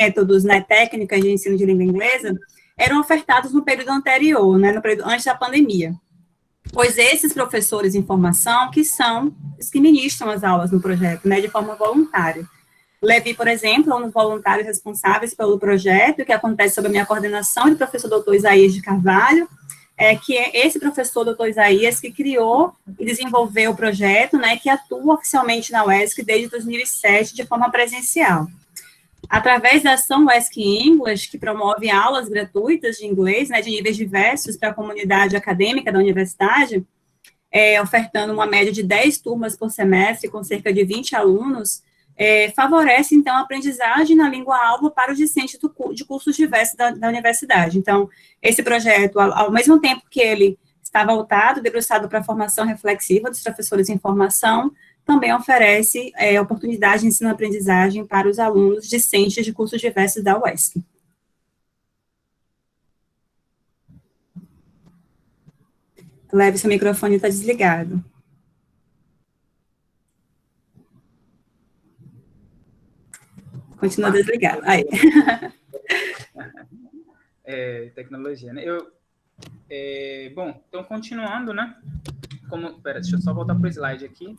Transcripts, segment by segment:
métodos, né, técnicas de ensino de língua inglesa, eram ofertados no período anterior, né, no período antes da pandemia. Pois esses professores em formação que são os que ministram as aulas no projeto, né, de forma voluntária. Levi, por exemplo, é um dos voluntários responsáveis pelo projeto, que acontece sob a minha coordenação, do professor Dr. Isaías de Carvalho, que é esse professor, Dr. Isaías, que criou e desenvolveu o projeto, né, que atua oficialmente na UESC desde 2007, de forma presencial. Através da ação UESC English, que promove aulas gratuitas de inglês, né, de níveis diversos para a comunidade acadêmica da universidade, ofertando uma média de 10 turmas por semestre, com cerca de 20 alunos, favorece, então, a aprendizagem na língua-alvo para os discentes de cursos diversos da universidade. Então, esse projeto, ao mesmo tempo que ele está voltado, debruçado para a formação reflexiva dos professores em formação, também oferece oportunidade de ensino-aprendizagem para os alunos discentes de cursos diversos da UESC. Leve, seu microfone está desligado. Continua desligado. Aí. Tecnologia, né? Bom, então, continuando, né? Deixa eu só voltar para o slide aqui.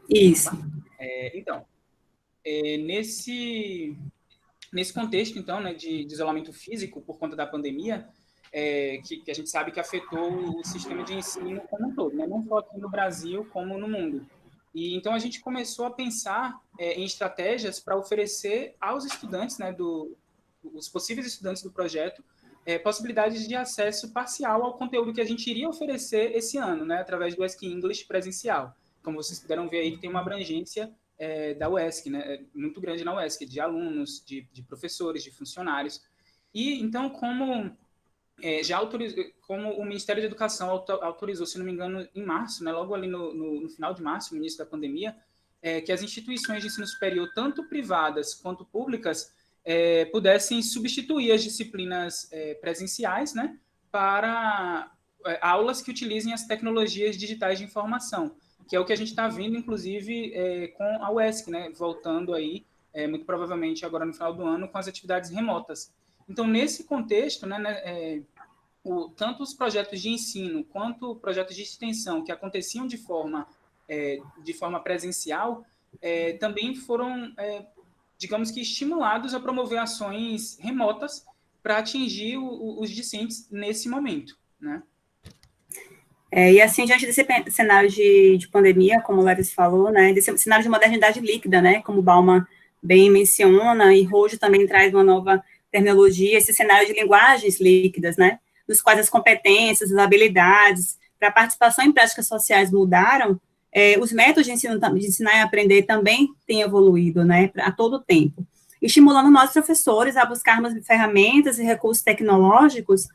Isso. Então, nesse contexto, então, né, de isolamento físico por conta da pandemia, que a gente sabe que afetou o sistema de ensino como um todo, né? Não só aqui no Brasil, como no mundo. E então a gente começou a pensar em estratégias para oferecer aos estudantes, né, os possíveis estudantes do projeto, possibilidades de acesso parcial ao conteúdo que a gente iria oferecer esse ano, né, através do UESC English presencial. Como vocês puderam ver aí, que tem uma abrangência da UESC, né, muito grande na UESC, de alunos, de professores, de funcionários. E então, como o Ministério da Educação autorizou, se não me engano, em março, né, logo ali no final de março, no início da pandemia, que as instituições de ensino superior, tanto privadas quanto públicas, pudessem substituir as disciplinas presenciais, né, para aulas que utilizem as tecnologias digitais de informação, que é o que a gente está vendo, inclusive, com a UESC, né, voltando aí, muito provavelmente agora no final do ano, com as atividades remotas. Então, nesse contexto, né, tanto os projetos de ensino quanto projetos de extensão que aconteciam de forma presencial, também foram, digamos que, estimulados a promover ações remotas para atingir os discentes nesse momento, né? E assim, diante desse cenário de pandemia, como o Levis falou, né, desse cenário de modernidade líquida, né, como o Bauman bem menciona, e Rojo também traz uma nova terminologia, esse cenário de linguagens líquidas, né, nos quais as competências, as habilidades para a participação em práticas sociais mudaram, os métodos de ensinar e aprender também têm evoluído, né, a todo tempo, estimulando nós, professores, a buscarmos ferramentas e recursos tecnológicos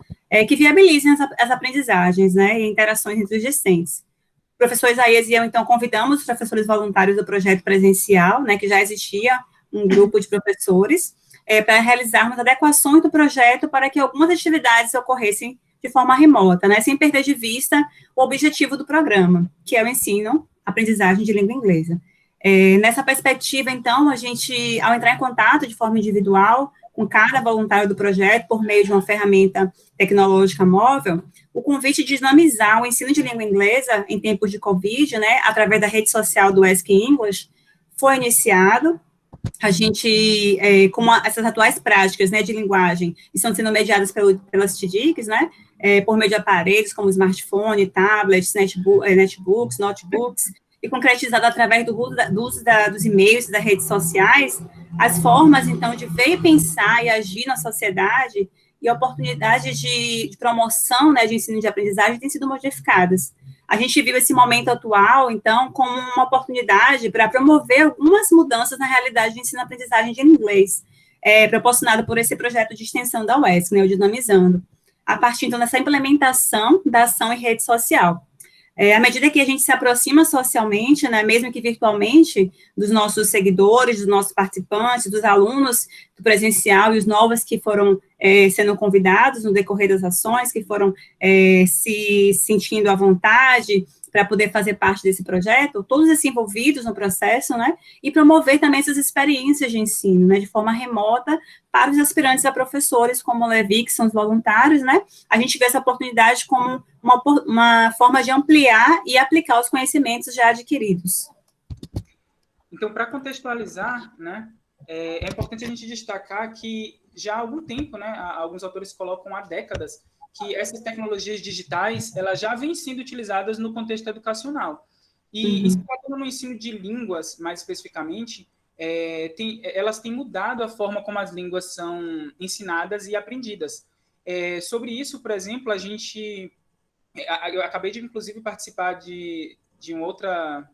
que viabilizem as aprendizagens, né, e interações entre os discentes. O professor Isaías e eu, então, convidamos os professores voluntários do projeto presencial, né, que já existia um grupo de professores, para realizarmos adequações do projeto para que algumas atividades ocorressem de forma remota, né, sem perder de vista o objetivo do programa, que é o ensino, aprendizagem de língua inglesa. Nessa perspectiva, então, a gente, ao entrar em contato de forma individual com cada voluntário do projeto, por meio de uma ferramenta tecnológica móvel, o convite de dinamizar o ensino de língua inglesa em tempos de Covid, né, através da rede social do UESC English, foi iniciado. A gente, como essas atuais práticas, né, de linguagem estão sendo mediadas pelas TDICs, né, por meio de aparelhos como smartphone, tablets, netbooks, notebooks, e concretizado através do uso dos e-mails e das redes sociais, as formas, então, de ver e pensar e agir na sociedade e oportunidades de promoção, né, de ensino e de aprendizagem têm sido modificadas. A gente viu esse momento atual, então, como uma oportunidade para promover algumas mudanças na realidade de ensino e aprendizagem de inglês, proporcionado por esse projeto de extensão da UESC, né, o Dinamizando, a partir, então, dessa implementação da ação em rede social. À medida que a gente se aproxima socialmente, né, mesmo que virtualmente, dos nossos seguidores, dos nossos participantes, dos alunos do presencial e os novos que foram sendo convidados no decorrer das ações, que foram se sentindo à vontade para poder fazer parte desse projeto, todos esses envolvidos no processo, né, e promover também essas experiências de ensino, né, de forma remota, para os aspirantes a professores, como o Levi, que são os voluntários, né, a gente vê essa oportunidade como uma forma de ampliar e aplicar os conhecimentos já adquiridos. Então, para contextualizar, né, é importante a gente destacar que já há algum tempo, né, alguns autores colocam há décadas, que essas tecnologias digitais, elas já vêm sendo utilizadas no contexto educacional. E se tratando no ensino de línguas, mais especificamente, elas têm mudado a forma como as línguas são ensinadas e aprendidas. Sobre isso, por exemplo, eu acabei de, inclusive, participar de uma outra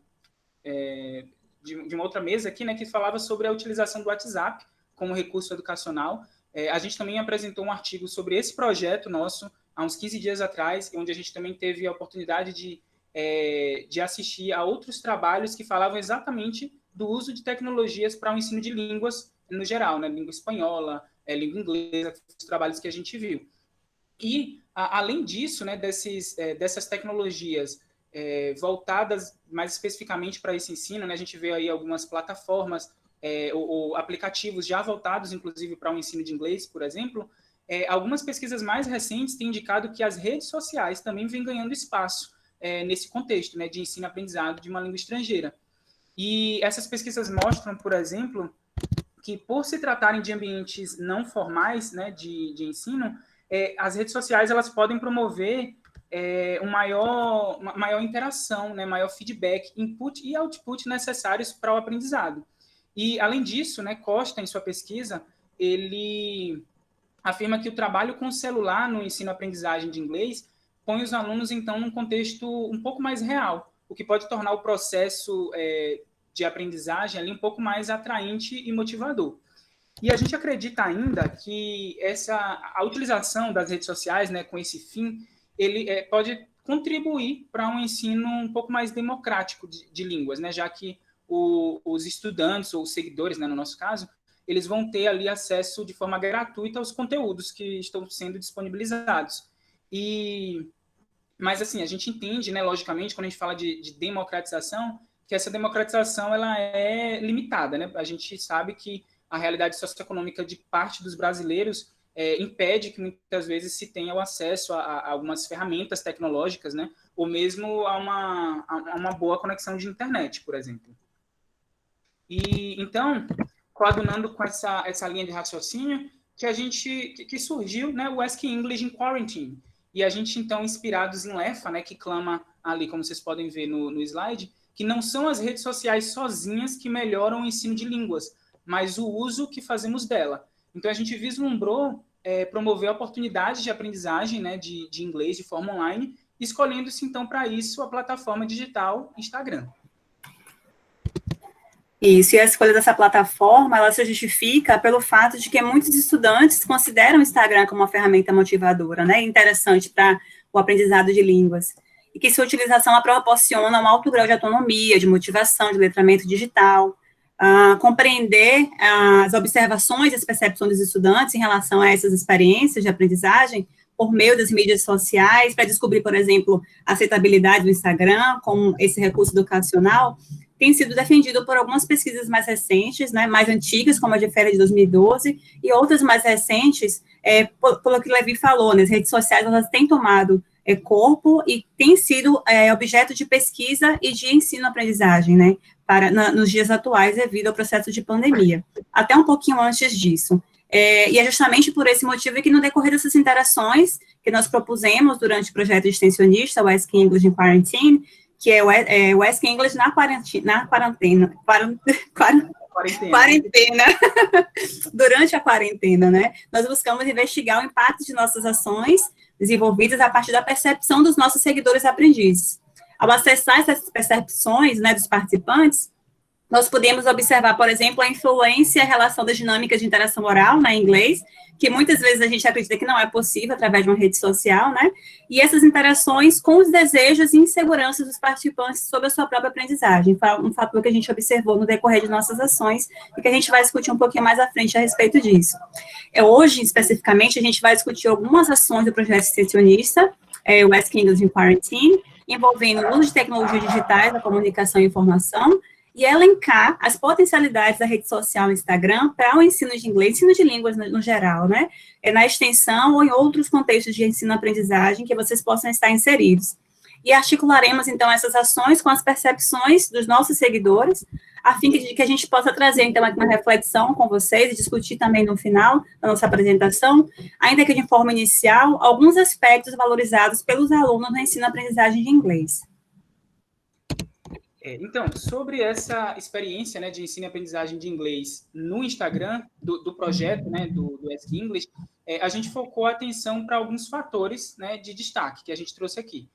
mesa aqui, né, que falava sobre a utilização do WhatsApp como recurso educacional. A gente também apresentou um artigo sobre esse projeto nosso há uns 15 dias atrás, onde a gente também teve a oportunidade de assistir a outros trabalhos que falavam exatamente do uso de tecnologias para o ensino de línguas no geral, né, língua espanhola, língua inglesa, os trabalhos que a gente viu. E, além disso, né, dessas tecnologias voltadas mais especificamente para esse ensino, né, a gente vê aí algumas plataformas ou aplicativos já voltados, inclusive, para o ensino de inglês, por exemplo. Algumas pesquisas mais recentes têm indicado que as redes sociais também vêm ganhando espaço nesse contexto, né, de ensino e aprendizado de uma língua estrangeira. E essas pesquisas mostram, por exemplo, que por se tratarem de ambientes não formais, né, de ensino, as redes sociais elas podem promover uma maior interação, né, maior feedback, input e output necessários para o aprendizado. E, além disso, né, Costa, em sua pesquisa, ele afirma que o trabalho com o celular no ensino-aprendizagem de inglês põe os alunos, então, num contexto um pouco mais real, o que pode tornar o processo de aprendizagem ali um pouco mais atraente e motivador. E a gente acredita ainda que a utilização das redes sociais, né, com esse fim, ele pode contribuir para um ensino um pouco mais democrático de línguas, né, já que os estudantes ou os seguidores, né, no nosso caso, eles vão ter ali acesso de forma gratuita aos conteúdos que estão sendo disponibilizados. Mas, assim, a gente entende, né, logicamente, quando a gente fala de democratização, que essa democratização ela é limitada, né? A gente sabe que a realidade socioeconômica de parte dos brasileiros impede que muitas vezes se tenha o acesso a algumas ferramentas tecnológicas, né? Ou mesmo a uma boa conexão de internet, por exemplo. E então, coadunando com essa linha de raciocínio, que surgiu, né, o Ask English in Quarantine. E a gente, então, inspirados em Lefa, né, que clama ali, como vocês podem ver no slide, que não são as redes sociais sozinhas que melhoram o ensino de línguas, mas o uso que fazemos dela. Então, a gente vislumbrou promover oportunidades de aprendizagem, né, de inglês de forma online, escolhendo-se, então, para isso, a plataforma digital Instagram. Isso, e a escolha dessa plataforma, ela se justifica pelo fato de que muitos estudantes consideram o Instagram como uma ferramenta motivadora, né, interessante para o aprendizado de línguas, e que sua utilização proporciona um alto grau de autonomia, de motivação, de letramento digital, compreender as observações e as percepções dos estudantes em relação a essas experiências de aprendizagem por meio das mídias sociais, para descobrir, por exemplo, a aceitabilidade do Instagram como esse recurso educacional, tem sido defendido por algumas pesquisas mais recentes, né, mais antigas, como a de Feira de 2012, e outras mais recentes, pelo que o Levi falou, né, as redes sociais elas têm tomado corpo e têm sido objeto de pesquisa e de ensino-aprendizagem, né, nos dias atuais, devido ao processo de pandemia. Até um pouquinho antes disso. E é justamente por esse motivo que, no decorrer dessas interações que nós propusemos durante o projeto extensionista, o Ask English in Quarantine, que é o Ask English na quarentena, durante a quarentena, né? Nós buscamos investigar o impacto de nossas ações desenvolvidas a partir da percepção dos nossos seguidores aprendizes. Ao acessar essas percepções, né, dos participantes, nós podemos observar, por exemplo, a influência e a relação das dinâmicas de interação oral, né, em inglês, que muitas vezes a gente acredita que não é possível através de uma rede social, né, e essas interações com os desejos e inseguranças dos participantes sobre a sua própria aprendizagem, um fator que a gente observou no decorrer de nossas ações e que a gente vai discutir um pouquinho mais à frente a respeito disso. Hoje, especificamente, a gente vai discutir algumas ações do projeto extensionista, o Ask English in Quarantine, envolvendo o uso de tecnologias digitais da comunicação e informação, e elencar as potencialidades da rede social Instagram para o ensino de inglês, ensino de línguas no geral, né? Na extensão ou em outros contextos de ensino-aprendizagem que vocês possam estar inseridos. E articularemos, então, essas ações com as percepções dos nossos seguidores, a fim de que a gente possa trazer, então, uma reflexão com vocês e discutir também no final da nossa apresentação, ainda que de forma inicial, alguns aspectos valorizados pelos alunos no ensino-aprendizagem de inglês. Então, sobre essa experiência, né, de ensino e aprendizagem de inglês no Instagram, do projeto, né, do Ask English, a gente focou a atenção para alguns fatores, né, de destaque que a gente trouxe aqui.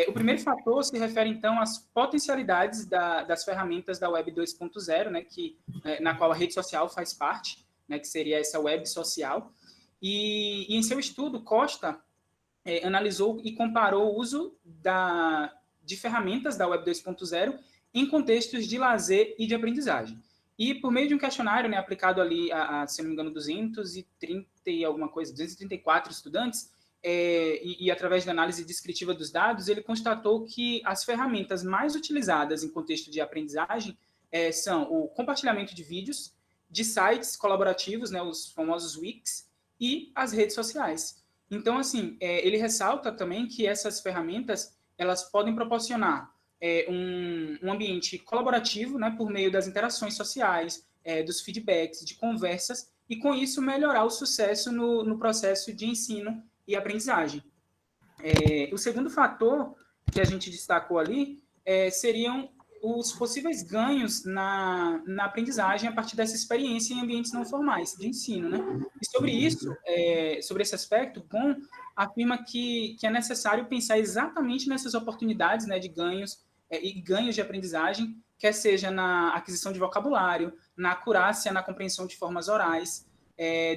O primeiro fator se refere, então, às potencialidades das ferramentas da Web 2.0, né, na qual a rede social faz parte, né, que seria essa web social. E em seu estudo, Costa analisou e comparou o uso de ferramentas da Web 2.0 em contextos de lazer e de aprendizagem. E por meio de um questionário, né, aplicado ali se não me engano, 230 e alguma coisa, 234 estudantes, e através da análise descritiva dos dados, ele constatou que as ferramentas mais utilizadas em contexto de aprendizagem são o compartilhamento de vídeos, de sites colaborativos, né, os famosos Wix, e as redes sociais. Então, assim, ele ressalta também que essas ferramentas elas podem proporcionar um ambiente colaborativo, né, por meio das interações sociais, dos feedbacks, de conversas, e com isso melhorar o sucesso no processo de ensino e aprendizagem. O segundo fator que a gente destacou ali seriam os possíveis ganhos na aprendizagem a partir dessa experiência em ambientes não formais de ensino, né? E sobre isso, sobre esse aspecto, Gon afirma que é necessário pensar exatamente nessas oportunidades, né, de ganhos e ganhos de aprendizagem, quer seja na aquisição de vocabulário, na acurácia, na compreensão de formas orais,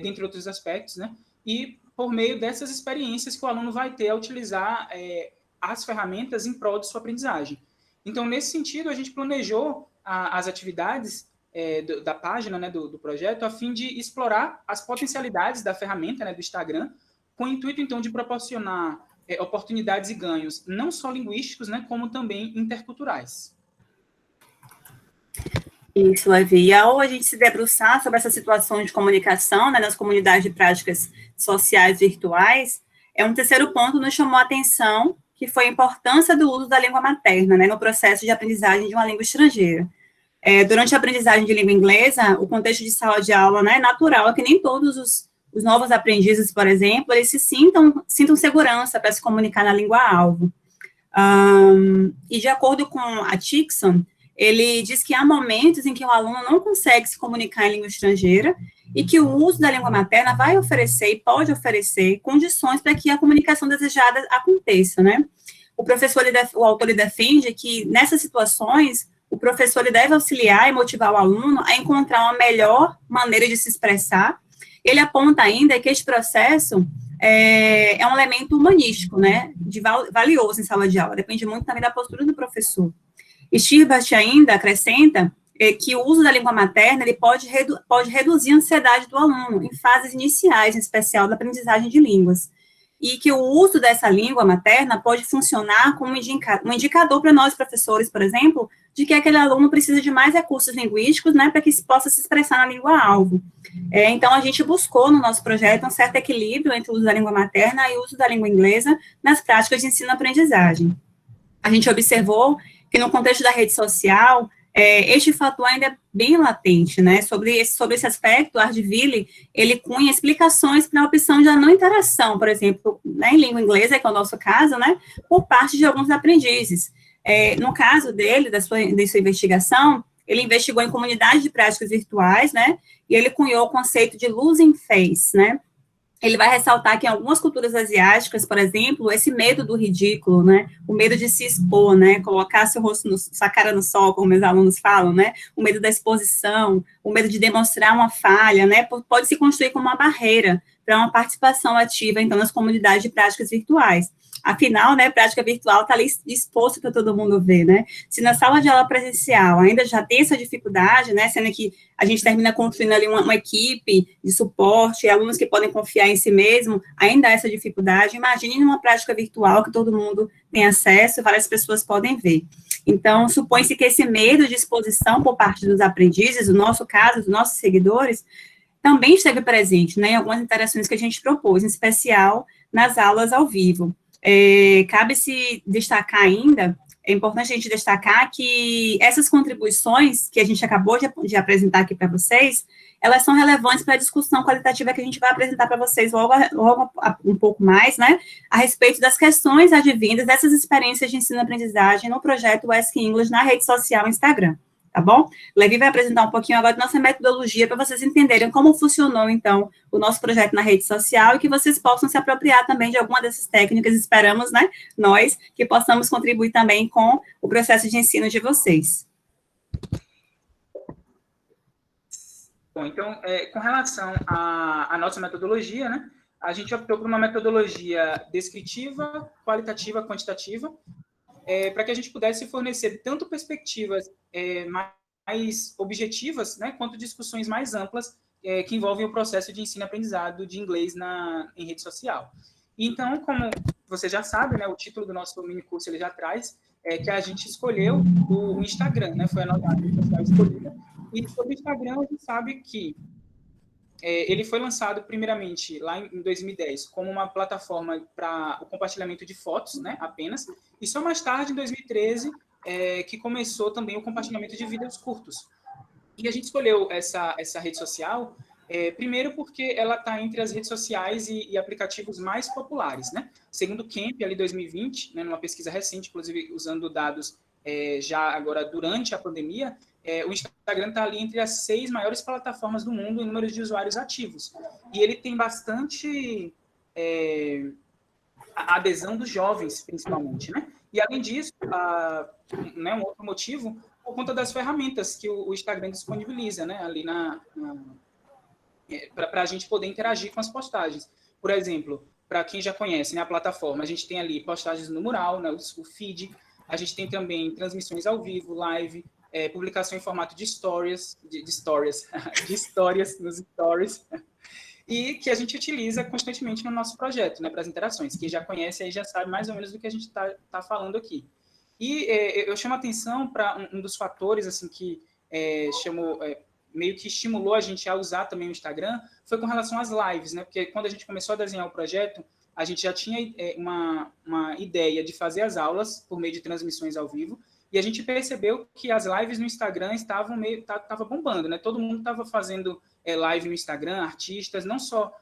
dentre outros aspectos, né? E por meio dessas experiências que o aluno vai ter a utilizar as ferramentas em prol de sua aprendizagem. Então, nesse sentido, a gente planejou as atividades da página, né, do projeto, a fim de explorar as potencialidades da ferramenta, né, do Instagram, com o intuito, então, de proporcionar oportunidades e ganhos, não só linguísticos, né, como também interculturais. Isso, Levi. E ao a gente se debruçar sobre essa situação de comunicação, né, nas comunidades de práticas sociais virtuais, um terceiro ponto nos chamou a atenção, que foi a importância do uso da língua materna, né, no processo de aprendizagem de uma língua estrangeira. Durante a aprendizagem de língua inglesa, o contexto de sala de aula, né, é natural que nem todos os novos aprendizes, por exemplo, eles se sintam segurança para se comunicar na língua-alvo. E de acordo com a Tixon, ele diz que há momentos em que o aluno não consegue se comunicar em língua estrangeira e que o uso da língua materna vai oferecer e pode oferecer condições para que a comunicação desejada aconteça, né? O autor defende que, nessas situações, o professor ele deve auxiliar e motivar o aluno a encontrar uma melhor maneira de se expressar. Ele aponta ainda que este processo é um elemento humanístico, né, valioso em sala de aula, depende muito também da postura do professor. Stirbach ainda acrescenta que o uso da língua materna ele pode reduzir a ansiedade do aluno em fases iniciais, em especial da aprendizagem de línguas, e que o uso dessa língua materna pode funcionar como um indicador para nós, professores, por exemplo, de que aquele aluno precisa de mais recursos linguísticos, né, para que se possa se expressar na língua-alvo. Então, a gente buscou no nosso projeto um certo equilíbrio entre o uso da língua materna e o uso da língua inglesa nas práticas de ensino-aprendizagem. A gente observou que no contexto da rede social, este fator ainda é bem latente, né? Sobre esse aspecto, Ardeville, ele cunha explicações para a opção de não interação, por exemplo, né, em língua inglesa, que é o nosso caso, né, por parte de alguns aprendizes. No caso dele, da sua investigação, ele investigou em comunidades de práticas virtuais, né, e ele cunhou o conceito de losing face, né. Ele vai ressaltar que em algumas culturas asiáticas, por exemplo, esse medo do ridículo, né, o medo de se expor, né, colocar seu rosto, sua cara no sol, como meus alunos falam, né, o medo da exposição, o medo de demonstrar uma falha, né, pode se construir como uma barreira para uma participação ativa, então, nas comunidades de práticas virtuais. Afinal, né, prática virtual está ali exposto para todo mundo ver, né? Se na sala de aula presencial ainda já tem essa dificuldade, né, sendo que a gente termina construindo ali uma equipe de suporte, alunos que podem confiar em si mesmo, ainda há essa dificuldade. Imagine numa prática virtual que todo mundo tem acesso, várias pessoas podem ver. Então, supõe-se que esse medo de exposição por parte dos aprendizes, no nosso caso, dos nossos seguidores, também esteve presente, né, em algumas interações que a gente propôs, em especial nas aulas ao vivo. Cabe-se destacar ainda, é importante a gente destacar que essas contribuições que a gente acabou de apresentar aqui para vocês, elas são relevantes para a discussão qualitativa que a gente vai apresentar para vocês logo um pouco mais, né, a respeito das questões advindas dessas experiências de ensino-aprendizagem no projeto Ask English na rede social Instagram. Tá bom? Levi vai apresentar um pouquinho agora da nossa metodologia para vocês entenderem como funcionou, então, o nosso projeto na rede social e que vocês possam se apropriar também de alguma dessas técnicas. Esperamos, né, nós, que possamos contribuir também com o processo de ensino de vocês. Bom, então, com relação à nossa metodologia, né, a gente optou por uma metodologia descritiva, qualitativa, quantitativa, para que a gente pudesse fornecer tanto perspectivas mais objetivas, né, quanto discussões mais amplas que envolvem o processo de ensino e aprendizado de inglês em rede social. Então, como você já sabe, né, o título do nosso mini curso ele já traz que a gente escolheu o Instagram, né, foi a nossa rede social escolhida. E sobre o Instagram, a gente sabe que ele foi lançado primeiramente lá em 2010 como uma plataforma para o compartilhamento de fotos, né, apenas, e só mais tarde, em 2013, que começou também o compartilhamento de vídeos curtos. E a gente escolheu essa rede social, primeiro porque ela está entre as redes sociais e aplicativos mais populares, né? Segundo o Camp, ali 2020, né, numa pesquisa recente, inclusive usando dados já agora durante a pandemia, o Instagram está ali entre as 6 maiores plataformas do mundo em número de usuários ativos. E ele tem bastante a adesão dos jovens, principalmente, né? E, além disso, né, um outro motivo, por conta das ferramentas que o Instagram disponibiliza, né? Ali para a gente poder interagir com as postagens. Por exemplo, para quem já conhece, né, a plataforma, a gente tem ali postagens no mural, né, o feed, a gente tem também transmissões ao vivo, live, publicação em formato de stories, de histórias nos stories, e que a gente utiliza constantemente no nosso projeto, né, para as interações. Quem já conhece aí já sabe mais ou menos do que a gente tá falando aqui. E eu chamo a atenção para um dos fatores assim que meio que estimulou a gente a usar também o Instagram, foi com relação às lives, né? Porque quando a gente começou a desenhar o projeto, a gente já tinha uma ideia de fazer as aulas por meio de transmissões ao vivo, e a gente percebeu que as lives no Instagram tava bombando, né? Todo mundo estava fazendo live no Instagram, artistas, não só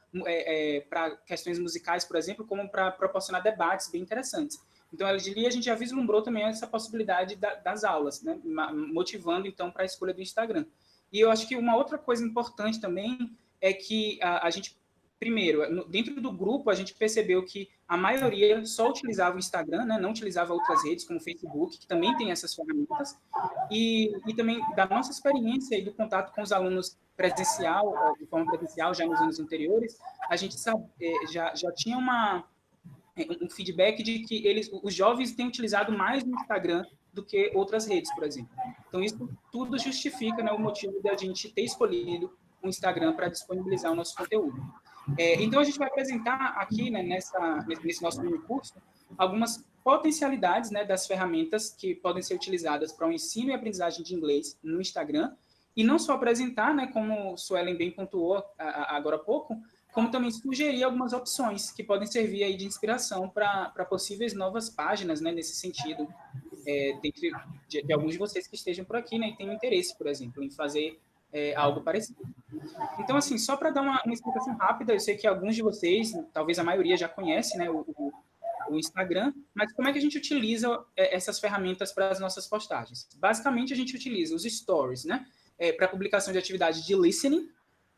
para questões musicais, por exemplo, como para proporcionar debates bem interessantes. Então, ali a gente já vislumbrou também essa possibilidade das aulas, né? Motivando, então, para a escolha do Instagram. E eu acho que uma outra coisa importante também é que a gente, primeiro, dentro do grupo, a gente percebeu que a maioria só utilizava o Instagram, né? Não utilizava outras redes, como o Facebook, que também tem essas ferramentas. E também, da nossa experiência e do contato com os alunos de forma presencial, já nos anos anteriores, a gente já tinha um feedback de que os jovens têm utilizado mais o Instagram do que outras redes, por exemplo. Então, isso tudo justifica, né, o motivo de a gente ter escolhido o Instagram para disponibilizar o nosso conteúdo. Então, a gente vai apresentar aqui, né, nesse nosso mini curso, algumas potencialidades, né, das ferramentas que podem ser utilizadas para o ensino e aprendizagem de inglês no Instagram, e não só apresentar, né, como o Suelen bem pontuou agora há pouco, como também sugerir algumas opções que podem servir aí de inspiração para possíveis novas páginas, né, nesse sentido, dentro de alguns de vocês que estejam por aqui, né, e tenham interesse, por exemplo, em fazer algo parecido. Então, assim, só para dar uma explicação rápida, eu sei que alguns de vocês, talvez a maioria já conhece, né, o Instagram, mas como é que a gente utiliza essas ferramentas para as nossas postagens? Basicamente, a gente utiliza os stories, né, para publicação de atividade de listening,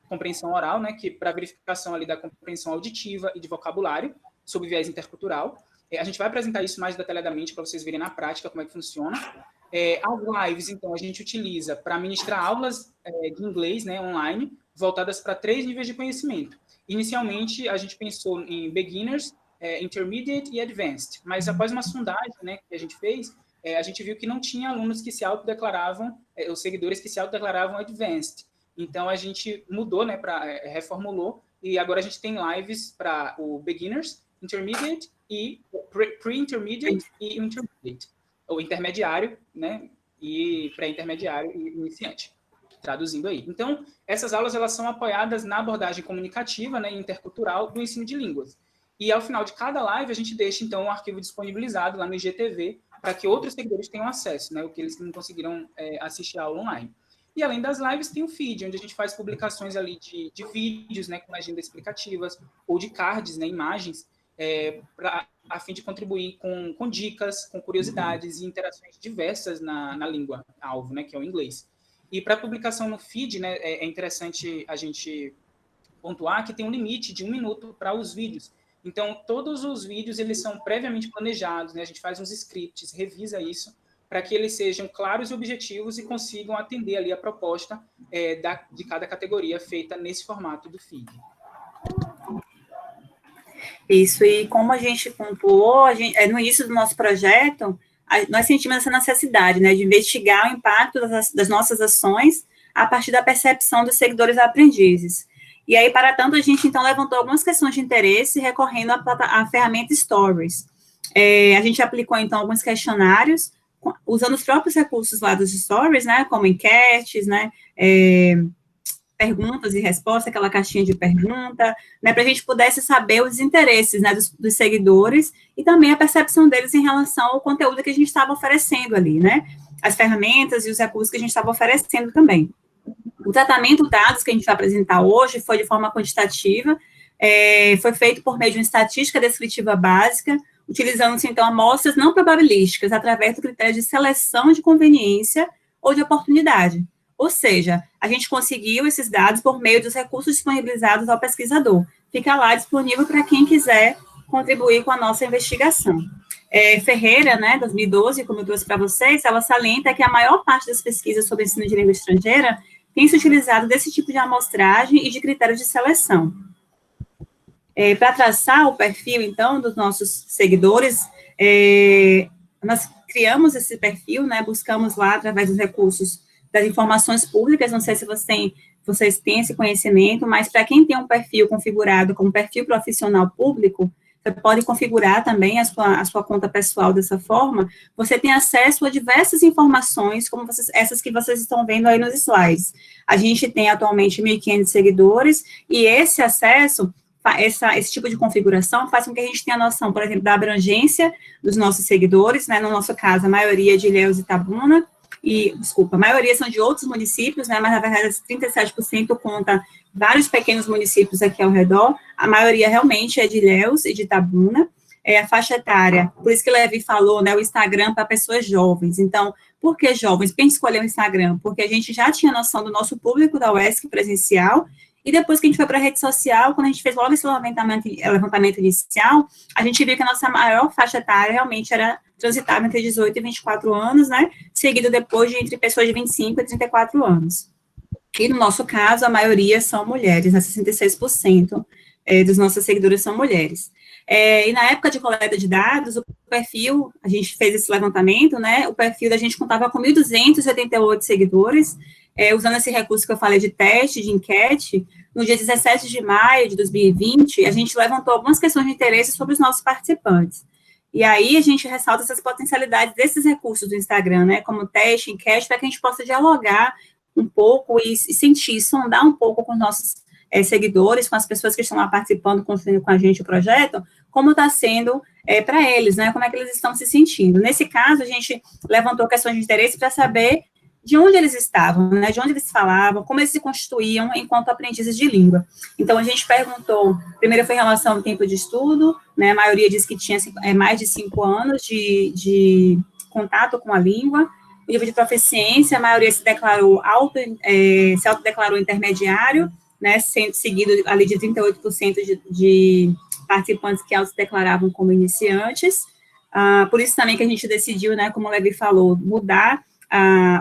compreensão oral, né, que para verificação ali da compreensão auditiva e de vocabulário, sob viés intercultural. A gente vai apresentar isso mais detalhadamente para vocês verem na prática como é que funciona. As lives, então, a gente utiliza para ministrar aulas de inglês, né, online, voltadas para 3 níveis de conhecimento. Inicialmente, a gente pensou em beginners, Intermediate e Advanced, mas após uma sondagem, né, que a gente fez, a gente viu que não tinha alunos que se autodeclaravam, os seguidores que se autodeclaravam Advanced. Então, a gente mudou, né, reformulou, e agora a gente tem lives para o Beginners, Intermediate e Pre-Intermediate e Intermediate, ou intermediário, né, e pré-intermediário e iniciante, traduzindo aí. Então, essas aulas elas são apoiadas na abordagem comunicativa, né, e intercultural do ensino de línguas. E ao final de cada live, a gente deixa, então, um arquivo disponibilizado lá no IGTV para que outros seguidores tenham acesso, né, o que eles não conseguiram assistir a aula online. E além das lives, tem o feed, onde a gente faz publicações ali de vídeos, né, com legendas explicativas, ou de cards, né, imagens, a fim de contribuir com dicas, com curiosidades e interações diversas na língua alvo, né, que é o inglês. E para publicação no feed, né, é interessante a gente pontuar que tem um limite de 1 minuto para os vídeos. Então, todos os vídeos, eles são previamente planejados, né? A gente faz uns scripts, revisa isso, para que eles sejam claros e objetivos e consigam atender ali a proposta de cada categoria feita nesse formato do feed. Isso, e como a gente pontuou, no início do nosso projeto, nós sentimos essa necessidade, né, de investigar o impacto das nossas ações a partir da percepção dos seguidores aprendizes. E aí, para tanto, a gente, então, levantou algumas questões de interesse recorrendo à ferramenta Stories. A gente aplicou, então, alguns questionários, usando os próprios recursos lá dos Stories, né, como enquetes, né, perguntas e respostas, aquela caixinha de pergunta, né, para a gente pudesse saber os interesses, né, dos seguidores e também a percepção deles em relação ao conteúdo que a gente estava oferecendo ali, né, as ferramentas e os recursos que a gente estava oferecendo também. O tratamento dos dados que a gente vai apresentar hoje foi de forma quantitativa, foi feito por meio de uma estatística descritiva básica, utilizando-se, então, amostras não probabilísticas, através do critério de seleção de conveniência ou de oportunidade. Ou seja, a gente conseguiu esses dados por meio dos recursos disponibilizados ao pesquisador. Fica lá disponível para quem quiser contribuir com a nossa investigação. Ferreira, né, 2012, como eu trouxe para vocês, ela salienta que a maior parte das pesquisas sobre ensino de língua estrangeira tem se utilizado desse tipo de amostragem e de critérios de seleção. Para traçar o perfil, então, dos nossos seguidores, nós criamos esse perfil, né, buscamos lá, através dos recursos das informações públicas, não sei se vocês têm esse conhecimento, mas para quem tem um perfil configurado como perfil profissional público, você pode configurar também a sua conta pessoal dessa forma, você tem acesso a diversas informações, como essas que vocês estão vendo aí nos slides. A gente tem atualmente 1.500 seguidores, e esse acesso, esse tipo de configuração faz com que a gente tenha noção, por exemplo, da abrangência dos nossos seguidores, né, no nosso caso, a maioria de Ilhéus e Itabuna, a maioria são de outros municípios, né, mas na verdade 37% conta vários pequenos municípios aqui ao redor, a maioria realmente é de Ilhéus e de Itabuna, a faixa etária, por isso que o Levi falou, né, o Instagram para pessoas jovens. Então, por que jovens? Por que escolher o Instagram? Porque a gente já tinha noção do nosso público da UESC presencial, e depois que a gente foi para a rede social, quando a gente fez logo esse levantamento inicial, a gente viu que a nossa maior faixa etária realmente transitava entre 18 e 24 anos, né, seguido depois entre pessoas de 25 e 34 anos. E no nosso caso, a maioria são mulheres, né, 66% dos nossos seguidores são mulheres. E na época de coleta de dados, o perfil, a gente fez esse levantamento, né, o perfil da gente contava com 1.288 seguidores, usando esse recurso que eu falei de teste, de enquete. No dia 17 de maio de 2020, a gente levantou algumas questões de interesse sobre os nossos participantes. E aí a gente ressalta essas potencialidades desses recursos do Instagram, né, como teste, enquete, para que a gente possa dialogar um pouco e sentir, sondar um pouco com os nossos seguidores, com as pessoas que estão lá participando, construindo com a gente o projeto, como está sendo para eles, né, como é que eles estão se sentindo. Nesse caso, a gente levantou questões de interesse para saber de onde eles estavam, né, de onde eles falavam, como eles se constituíam enquanto aprendizes de língua. Então, a gente perguntou, primeiro foi em relação ao tempo de estudo, né, a maioria disse que tinha mais de 5 anos de contato com a língua, o nível de proficiência, a maioria se autodeclarou intermediário, né, sendo seguido ali de 38% de participantes que autodeclaravam como iniciantes. Por isso também que a gente decidiu, né, como o Levi falou, mudar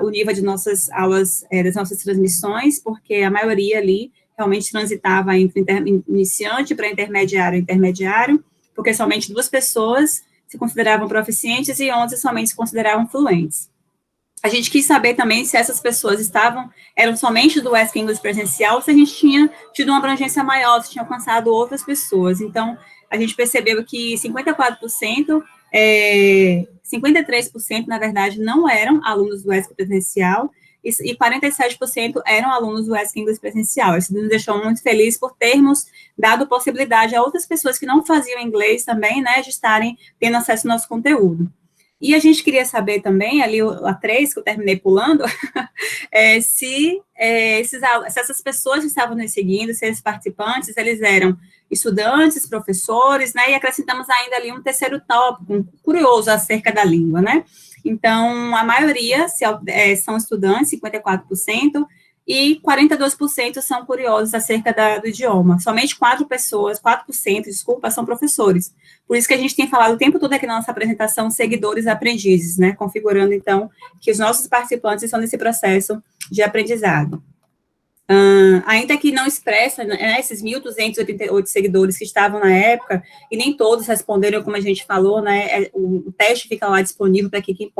o nível de nossas aulas, das nossas transmissões, porque a maioria ali realmente transitava entre iniciante para intermediário, porque somente 2 pessoas se consideravam proficientes e 11 somente se consideravam fluentes. A gente quis saber também se essas pessoas eram somente do Ask English presencial, ou se a gente tinha tido uma abrangência maior, se tinha alcançado outras pessoas. Então, a gente percebeu que 54%, 53%, na verdade, não eram alunos do Ask presencial, e 47% eram alunos do Ask English presencial. Isso nos deixou muito felizes por termos dado possibilidade a outras pessoas que não faziam inglês também, né, de estarem tendo acesso ao nosso conteúdo. E a gente queria saber também, ali a 3, que eu terminei pulando, se essas pessoas que estavam nos seguindo, se esses participantes, eles eram estudantes, professores, né, e acrescentamos ainda ali um terceiro tópico, um curioso acerca da língua, né. Então, a maioria são estudantes, 54%, e 42% são curiosos acerca do idioma. Somente 4%, desculpa, são professores. Por isso que a gente tem falado o tempo todo aqui na nossa apresentação, seguidores aprendizes, né, configurando, então, que os nossos participantes estão nesse processo de aprendizado. Ainda que não expressa, né, esses 1.288 seguidores que estavam na época, e nem todos responderam, como a gente falou, né, o teste fica lá disponível para que quem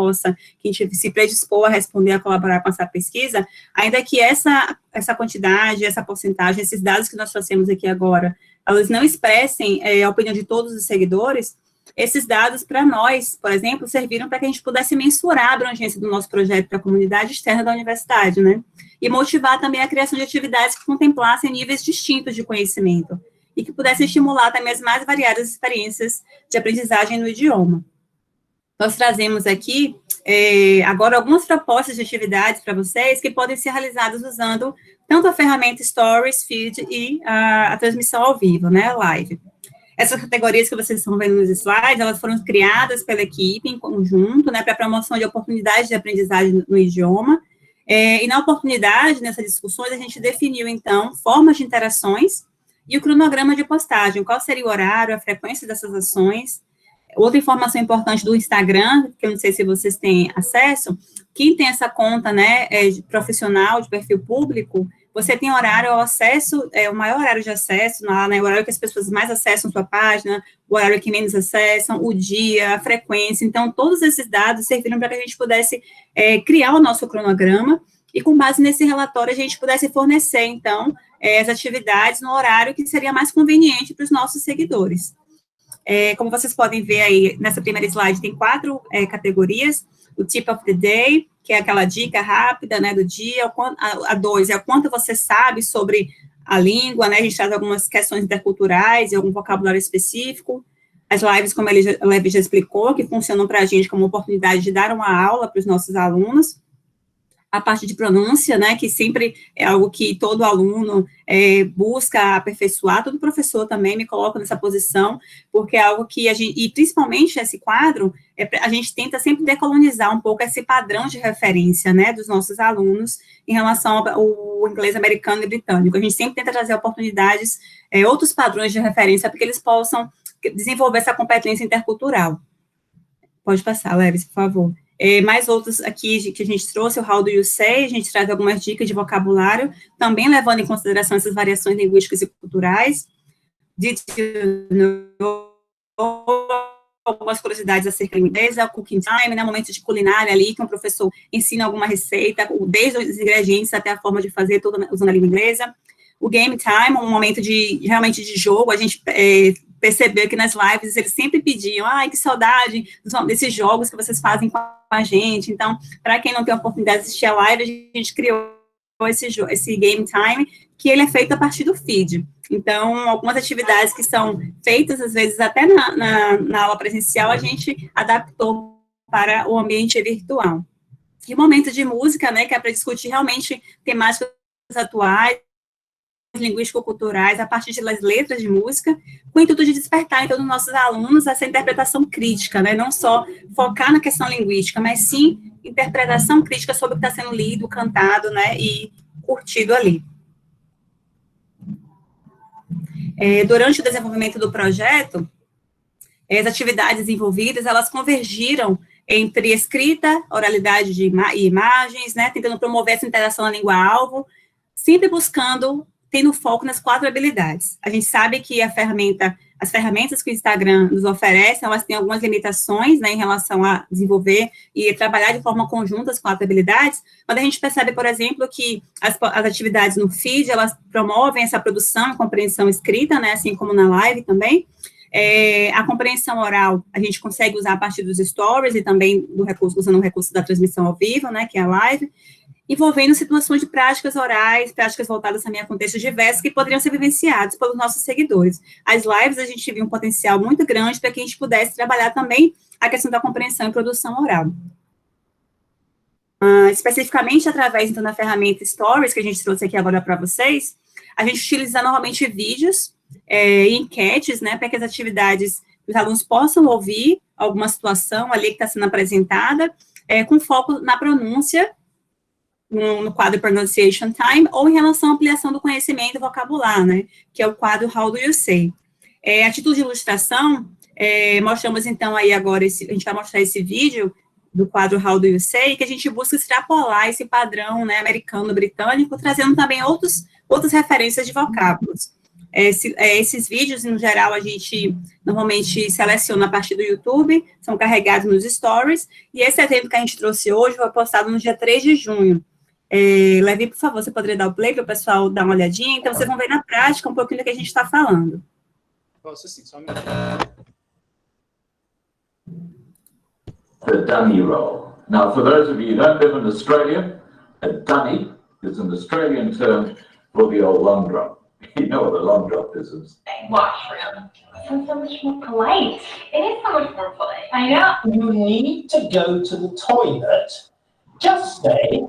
se predispor a responder, a colaborar com essa pesquisa, ainda que essa quantidade, essa porcentagem, esses dados que nós trouxemos aqui agora, elas não expressem a opinião de todos os seguidores, esses dados, para nós, por exemplo, serviram para que a gente pudesse mensurar a abrangência do nosso projeto para a comunidade externa da universidade, né? E motivar também a criação de atividades que contemplassem níveis distintos de conhecimento e que pudessem estimular também as mais variadas experiências de aprendizagem no idioma. Nós trazemos aqui, agora, algumas propostas de atividades para vocês que podem ser realizadas usando tanto a ferramenta Stories, Feed e a transmissão ao vivo, né, live. Essas categorias que vocês estão vendo nos slides, elas foram criadas pela equipe em conjunto, né, para a promoção de oportunidades de aprendizagem no idioma, e na oportunidade, nessas discussões, a gente definiu, então, formas de interações e o cronograma de postagem, qual seria o horário, a frequência dessas ações. Outra informação importante do Instagram, que eu não sei se vocês têm acesso, quem tem essa conta, né, profissional, de perfil público, você tem horário ao acesso, o maior horário de acesso, né, o horário que as pessoas mais acessam sua página, o horário que menos acessam, o dia, a frequência. Então, todos esses dados serviram para que a gente pudesse criar o nosso cronograma e, com base nesse relatório, a gente pudesse fornecer, então, as atividades no horário que seria mais conveniente para os nossos seguidores. Como vocês podem ver aí, nessa primeira slide, tem 4 categorias: o tip of the day, que é aquela dica rápida, né, do dia; a 2 é o quanto você sabe sobre a língua, né, a gente traz algumas questões interculturais e algum vocabulário específico; as lives, como a Levi já explicou, que funcionam para a gente como oportunidade de dar uma aula para os nossos alunos; a parte de pronúncia, né, que sempre é algo que todo aluno busca aperfeiçoar, todo professor também me coloca nessa posição, porque é algo que a gente, e principalmente esse quadro, a gente tenta sempre decolonizar um pouco esse padrão de referência, né, dos nossos alunos em relação ao inglês americano e britânico. A gente sempre tenta trazer oportunidades, outros padrões de referência, para que eles possam desenvolver essa competência intercultural. Pode passar, Levis, por favor. Mais outros aqui que a gente trouxe, o How do you say, a gente traz algumas dicas de vocabulário, também levando em consideração essas variações linguísticas e culturais. Did you know? Algumas curiosidades acerca do inglês, o cooking time, né, momento de culinária ali, que um professor ensina alguma receita, desde os ingredientes até a forma de fazer, toda usando a língua inglesa. O game time, um momento realmente de jogo, a gente percebeu que nas lives eles sempre pediam, ai, que saudade desses jogos que vocês fazem com a gente. Então, para quem não tem a oportunidade de assistir a live, a gente criou esse game time, que ele é feito a partir do feed. Então, algumas atividades que são feitas, às vezes, até na aula presencial, a gente adaptou para o ambiente virtual. E o momento de música, né, que é para discutir realmente temáticas atuais, linguístico-culturais, a partir das letras de música, com o intuito de despertar, então, nos nossos alunos essa interpretação crítica, né, não só focar na questão linguística, mas sim interpretação crítica sobre o que está sendo lido, cantado, né, e curtido ali. Durante o desenvolvimento do projeto, as atividades envolvidas, elas convergiram entre escrita, oralidade e imagens, né, tentando promover essa interação na língua-alvo, sempre buscando, tendo foco nas 4 habilidades. A gente sabe que a ferramenta as ferramentas que o Instagram nos oferece, elas têm algumas limitações, né, em relação a desenvolver e trabalhar de forma conjunta com as habilidades, quando a gente percebe, por exemplo, que as atividades no feed, elas promovem essa produção e compreensão escrita, né, assim como na live também. A compreensão oral, a gente consegue usar a partir dos stories e também usando o recurso da transmissão ao vivo, né, que é a live, envolvendo situações de práticas orais, práticas voltadas também a contextos diversos que poderiam ser vivenciados pelos nossos seguidores. As lives, a gente viu um potencial muito grande para que a gente pudesse trabalhar também a questão da compreensão e produção oral. Especificamente através, então, da ferramenta Stories, que a gente trouxe aqui agora para vocês, a gente utiliza normalmente vídeos e enquetes, né, para que as atividades, os alunos possam ouvir alguma situação ali que está sendo apresentada, com foco na pronúncia, no quadro Pronunciation Time, ou em relação à ampliação do conhecimento e vocabulário, né, que é o quadro How Do You Say. A título de ilustração, mostramos então aí agora, a gente vai mostrar esse vídeo do quadro How Do You Say, que a gente busca extrapolar esse padrão, né, americano-britânico, trazendo também outras referências de vocábulos. Esses vídeos, no geral, a gente normalmente seleciona a partir do YouTube, são carregados nos stories, e esse evento que a gente trouxe hoje foi postado no dia 3 de junho. Levi, por favor, você poderia dar o play para o pessoal dar uma olhadinha? Então, vocês vão ver na prática um pouquinho do que a gente está falando. Posso sim, só um minuto. The dunny roll. Now, for those of you who don't live in Australia, a dunny is an Australian term for the old long drop. You know what a long drop is? Washroom. Sounds so much more polite. It is so much more polite. I know. You need to go to the toilet. Just say.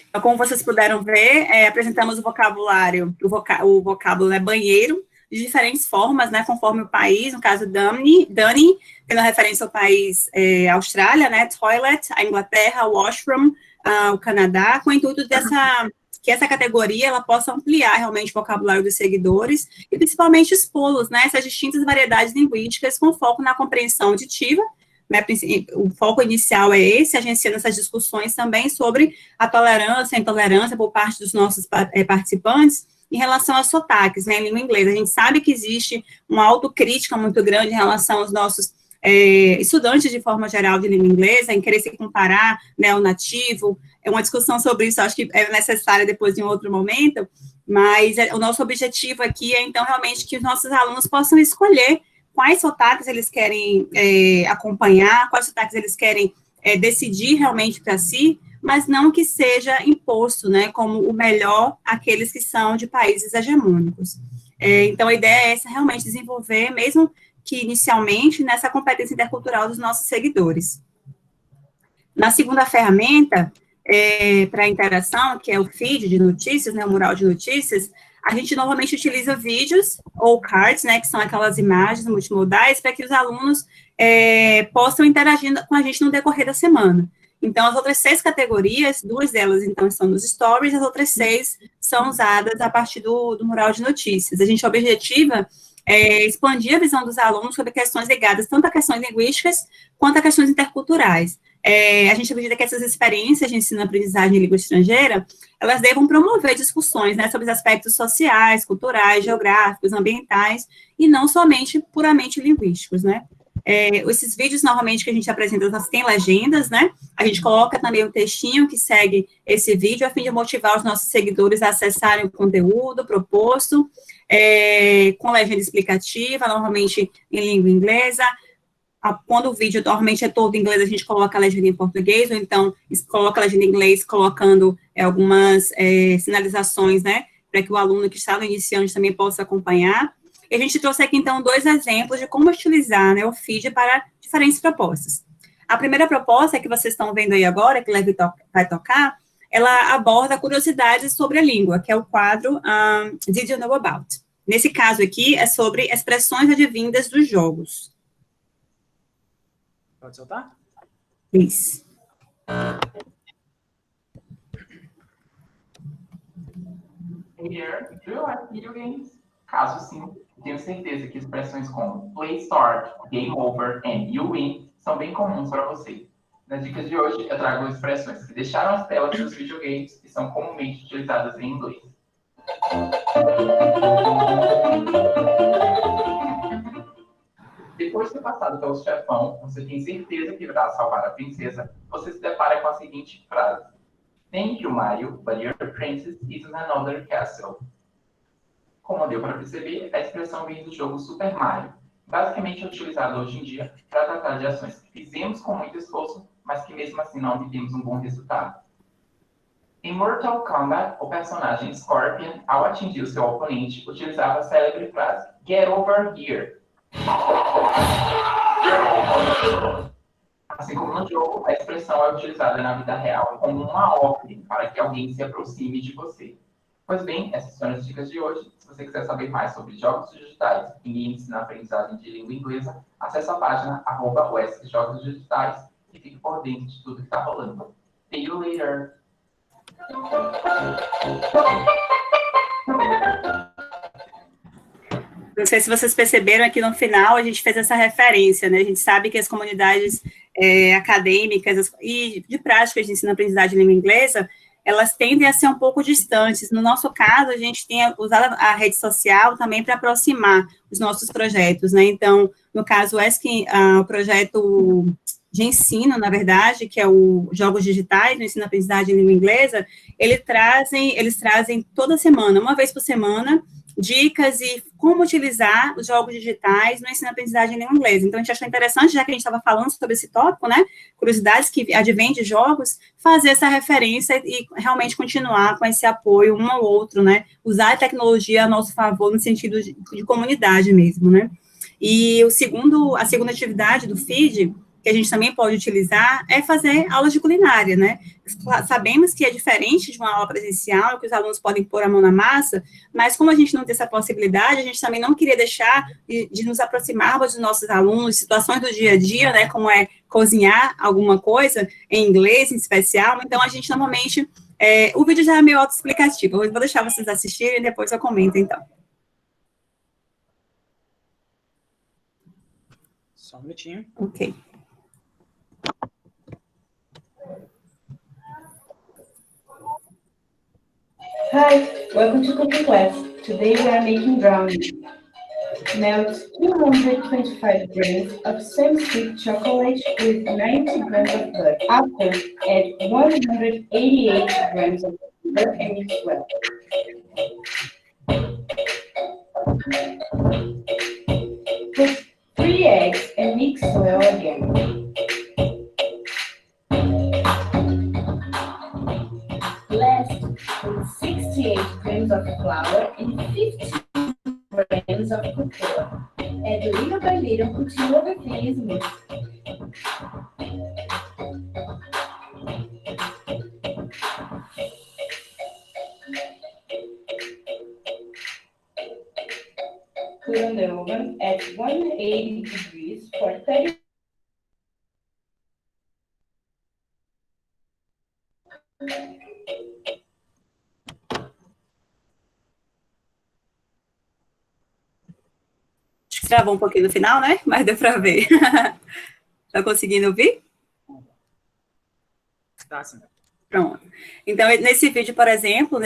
Então, como vocês puderam ver, apresentamos o vocabulário, o vocábulo é banheiro, de diferentes formas, né, conforme o país, no caso Dunny, tendo referência ao país Austrália, né, toilet, a Inglaterra, washroom, o Canadá, com o intuito que essa categoria ela possa ampliar realmente o vocabulário dos seguidores e principalmente expô-los, né, essas distintas variedades linguísticas com foco na compreensão auditiva, né, o foco inicial é esse, agenciando essas discussões também sobre a tolerância, a intolerância por parte dos nossos participantes em relação aos sotaques, né, em língua inglesa. A gente sabe que existe uma autocrítica muito grande em relação aos nossos estudantes de forma geral de língua inglesa, em querer se comparar, né, ao nativo. É uma discussão sobre isso, acho que é necessária depois de um outro momento, mas o nosso objetivo aqui é, então, realmente que os nossos alunos possam escolher quais sotaques eles querem acompanhar, quais sotaques eles querem decidir realmente para si, mas não que seja imposto, né, como o melhor aqueles que são de países hegemônicos. Então, a ideia é essa, realmente desenvolver, mesmo que inicialmente, nessa competência intercultural dos nossos seguidores. Na segunda ferramenta, para interação, que é o feed de notícias, né, o mural de notícias, a gente normalmente utiliza vídeos ou cards, né, que são aquelas imagens multimodais, para que os alunos possam interagir com a gente no decorrer da semana. Então, as outras 6 categorias, 2 delas, então, estão nos stories, as outras 6 são usadas a partir do mural de notícias. A gente objetiva expandir a visão dos alunos sobre questões ligadas tanto a questões linguísticas quanto a questões interculturais. A gente acredita que essas experiências de ensino-aprendizagem de língua estrangeira, elas devam promover discussões, né, sobre os aspectos sociais, culturais, geográficos, ambientais, e não somente puramente linguísticos, né. Esses vídeos, normalmente, que a gente apresenta, elas têm legendas, né, a gente coloca também um textinho que segue esse vídeo, a fim de motivar os nossos seguidores a acessarem o conteúdo proposto, com legenda explicativa, normalmente em língua inglesa. Quando o vídeo normalmente é todo em inglês, a gente coloca a legenda em português, ou então coloca a legenda em inglês, colocando algumas sinalizações, né, para que o aluno que está no iniciante também possa acompanhar. E a gente trouxe aqui, então, 2 exemplos de como utilizar, né, o feed para diferentes propostas. A primeira proposta, que vocês estão vendo aí agora, que o Levi vai tocar, ela aborda curiosidades sobre a língua, que é o quadro Did You Know About? Nesse caso aqui, é sobre expressões advindas dos jogos. Pode soltar? Isso. Here, do you like video games? Caso sim, tenho certeza que expressões como play start, game over e you win são bem comuns para você. Nas dicas de hoje, eu trago expressões que deixaram as telas dos videogames e são comumente utilizadas em inglês. passado pelo chefão, você tem certeza que irá salvar a princesa, você se depara com a seguinte frase: Thank you, Mario, but your princess is in another castle. Como deu para perceber, a expressão vem do jogo Super Mario. Basicamente é utilizado hoje em dia para tratar de ações que fizemos com muito esforço, mas que mesmo assim não obtemos um bom resultado. Em Mortal Kombat, o personagem Scorpion, ao atingir o seu oponente, utilizava a célebre frase Get over here. Assim como no jogo, a expressão é utilizada na vida real como uma ordem para que alguém se aproxime de você. Pois bem, essas são as dicas de hoje. Se você quiser saber mais sobre jogos digitais e games na aprendizagem de língua inglesa, acesse a página @usjogosdigitais e fique por dentro de tudo que está rolando. See you later! Não sei se vocês perceberam aqui no final, a gente fez essa referência, né? A gente sabe que as comunidades acadêmicas e de práticas de ensino-aprendizagem de língua inglesa, elas tendem a ser um pouco distantes. No nosso caso, a gente tem usado a rede social também para aproximar os nossos projetos, né? Então, no caso, o projeto de ensino, na verdade, que é o Jogos Digitais, no ensino-aprendizagem de língua inglesa, eles trazem toda semana, uma vez por semana, dicas e como utilizar os jogos digitais no ensino-aprendizagem em língua inglesa. Então, a gente achou interessante, já que a gente estava falando sobre esse tópico, né, curiosidades que advêm de jogos, fazer essa referência e realmente continuar com esse apoio um ao outro, né, usar a tecnologia a nosso favor no sentido de comunidade mesmo, né. E a segunda atividade do FID, que a gente também pode utilizar, é fazer aulas de culinária, né? Sabemos que é diferente de uma aula presencial, que os alunos podem pôr a mão na massa, mas como a gente não tem essa possibilidade, a gente também não queria deixar de nos aproximarmos dos nossos alunos, situações do dia a dia, né, como é cozinhar alguma coisa, em inglês, em especial, então a gente normalmente, o vídeo já é meio autoexplicativo, eu vou deixar vocês assistirem e depois eu comento, então. Só um minutinho. Ok. Hi, welcome to cooking class. Today we are making brownies. Melt 225 grams of semi-sweet chocolate with 90 grams of butter. After, add 188 grams of sugar and mix well. Put 3 eggs and mix well again. Last, put 68 grams of flour and 50 grams of cocoa. Add little by little until everything is mixed. Put on the oven at 180 degrees for 30 Travou um pouquinho no final, né? Mas deu para ver. Tá conseguindo ouvir? Tá, sim. Pronto. Então, nesse vídeo, por exemplo,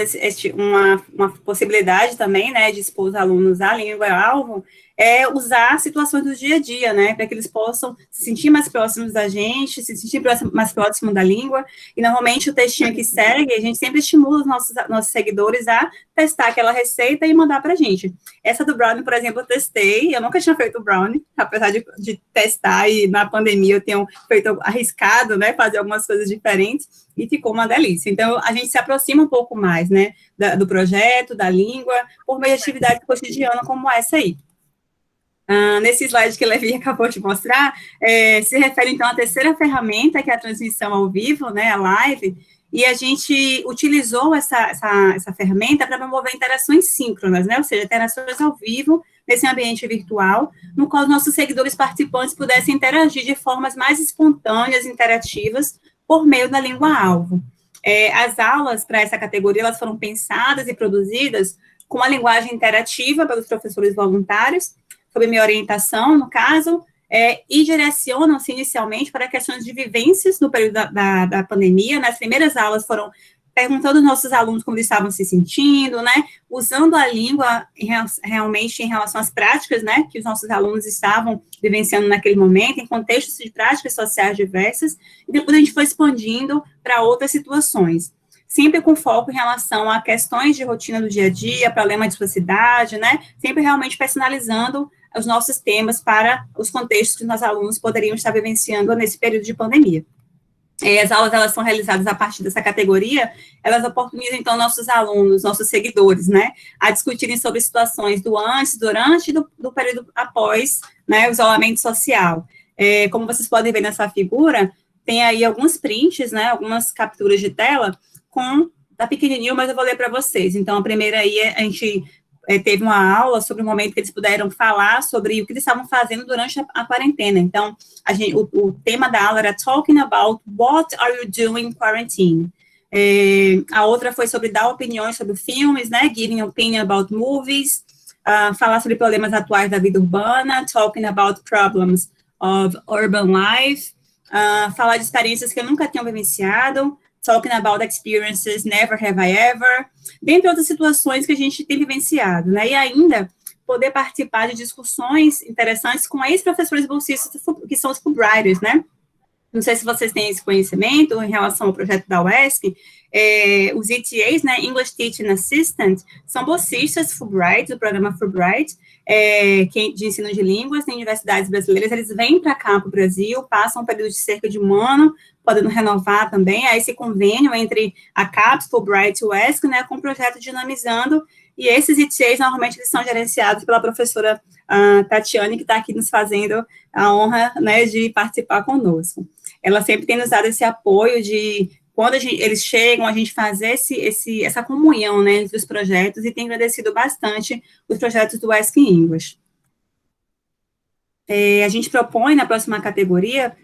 uma possibilidade também, né, de expor os alunos à língua-alvo, é usar situações do dia a dia, né, para que eles possam se sentir mais próximos da gente, se sentir mais próximo da língua, e normalmente o textinho que segue, a gente sempre estimula os nossos seguidores a testar aquela receita e mandar para a gente. Essa do brownie, por exemplo, eu testei, eu nunca tinha feito brownie, apesar de testar, e na pandemia eu tenho feito arriscado, né, fazer algumas coisas diferentes, e ficou uma delícia. Então, a gente se aproxima um pouco mais, né, do projeto, da língua, por meio de atividade cotidiana como essa aí. Nesse slide que a Levi acabou de mostrar, se refere, então, à terceira ferramenta, que é a transmissão ao vivo, né, a live, e a gente utilizou essa ferramenta para promover interações síncronas, né, ou seja, interações ao vivo, nesse ambiente virtual, no qual os nossos seguidores participantes pudessem interagir de formas mais espontâneas, interativas, por meio da língua-alvo. As aulas para essa categoria, elas foram pensadas e produzidas com a linguagem interativa pelos professores voluntários, sob minha orientação, no caso, e direcionam-se inicialmente para questões de vivências no período da pandemia. Nas primeiras aulas foram perguntando aos nossos alunos como eles estavam se sentindo, né, usando a língua realmente em relação às práticas, né, que os nossos alunos estavam vivenciando naquele momento, em contextos de práticas sociais diversas, e depois a gente foi expandindo para outras situações, sempre com foco em relação a questões de rotina do dia a dia, problema de sociedade, né, sempre realmente personalizando os nossos temas para os contextos que os nossos alunos poderiam estar vivenciando nesse período de pandemia. As aulas, elas são realizadas a partir dessa categoria, elas oportunizam, então, nossos alunos, nossos seguidores, né, a discutirem sobre situações do antes, durante e do período após, né, o isolamento social. Como vocês podem ver nessa figura, tem aí alguns prints, né, algumas capturas de tela, tá pequenininho, mas eu vou ler para vocês. Então, a primeira aí, a gente teve uma aula sobre o momento que eles puderam falar sobre o que eles estavam fazendo durante a quarentena. Então, o tema da aula era Talking about what are you doing in quarantine. A outra foi sobre dar opiniões sobre filmes, né, giving opinion about movies, falar sobre problemas atuais da vida urbana, talking about problems of urban life, falar de experiências que eu nunca tinha vivenciado, talking about experiences never have I ever, dentre outras situações que a gente tem vivenciado, né, e ainda poder participar de discussões interessantes com ex-professores bolsistas, que são os Fulbrighters, né, não sei se vocês têm esse conhecimento em relação ao projeto da UESC, os ETAs, né, English Teaching Assistant, são bolsistas Fulbright, do programa Fulbright, de ensino de línguas em universidades brasileiras. Eles vêm para cá, para o Brasil, passam um período de cerca de 1 ano, podendo renovar também, aí esse convênio entre a CAPES, Fulbright e o UESC, né, com o projeto Dinamizando, e esses ETAs, normalmente, eles são gerenciados pela professora Tatiane, que está aqui nos fazendo a honra, né, de participar conosco. Ela sempre tem nos dado esse apoio de, quando eles chegam, a gente faz essa comunhão, né, entre os projetos, e tem agradecido bastante os projetos do UESC English. A gente propõe, na próxima categoria,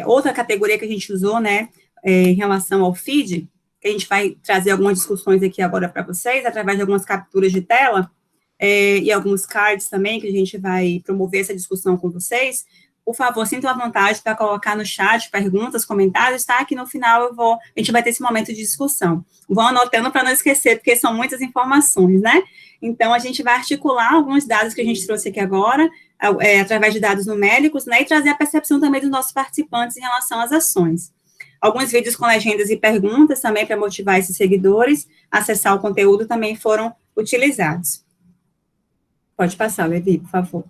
outra categoria que a gente usou, né, em relação ao feed, que a gente vai trazer algumas discussões aqui agora para vocês, através de algumas capturas de tela, e alguns cards também, que a gente vai promover essa discussão com vocês. Por favor, sintam à vontade para colocar no chat perguntas, comentários, tá? Que no final a gente vai ter esse momento de discussão. Vão anotando para não esquecer, porque são muitas informações, né? Então, a gente vai articular alguns dados que a gente trouxe aqui agora, através de dados numéricos, né? E trazer a percepção também dos nossos participantes em relação às ações. Alguns vídeos com legendas e perguntas também para motivar esses seguidores a acessar o conteúdo também foram utilizados. Pode passar, Levi, por favor.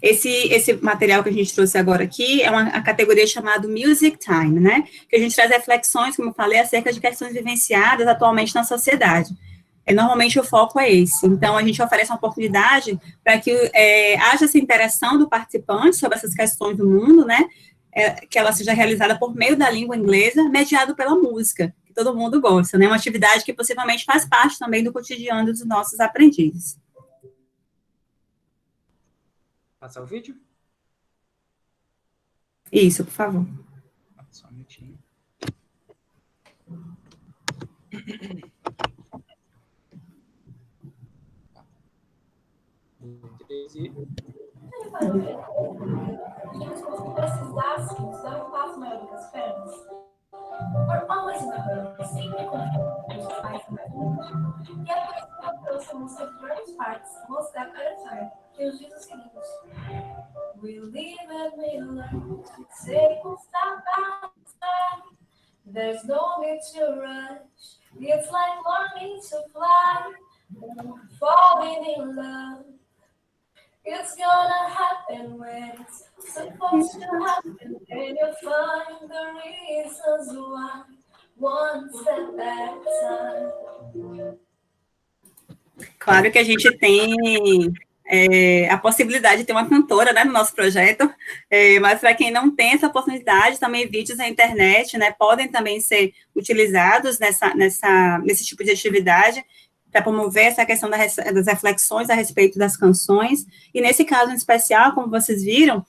Esse material que a gente trouxe agora aqui é uma categoria chamada Music Time, né? Que a gente traz reflexões, como eu falei, acerca de questões vivenciadas atualmente na sociedade. Normalmente o foco é esse. Então, a gente oferece uma oportunidade para que haja essa interação do participante sobre essas questões do mundo, né? Que ela seja realizada por meio da língua inglesa, mediado pela música, que todo mundo gosta, né? Uma atividade que possivelmente faz parte também do cotidiano dos nossos aprendizes. Passar o vídeo? Isso, por favor. Só um minutinho. We're always in the room, sempre conversando pais e e é por isso que eu trouxe a música de George Parts, One Step at a Time, que nos diz o seguinte: We live and we learn to take one step at a time. There's no need to rush, it's like learning to fly, falling in love. It's gonna happen when it's supposed to happen, and you'll find the reasons why, one step at a time. Claro que a gente tem a possibilidade de ter uma cantora, né, no nosso projeto, mas para quem não tem essa oportunidade, também vídeos na internet, né, podem também ser utilizados nesse tipo de atividade, para promover essa questão das reflexões a respeito das canções, e nesse caso em especial, como vocês viram,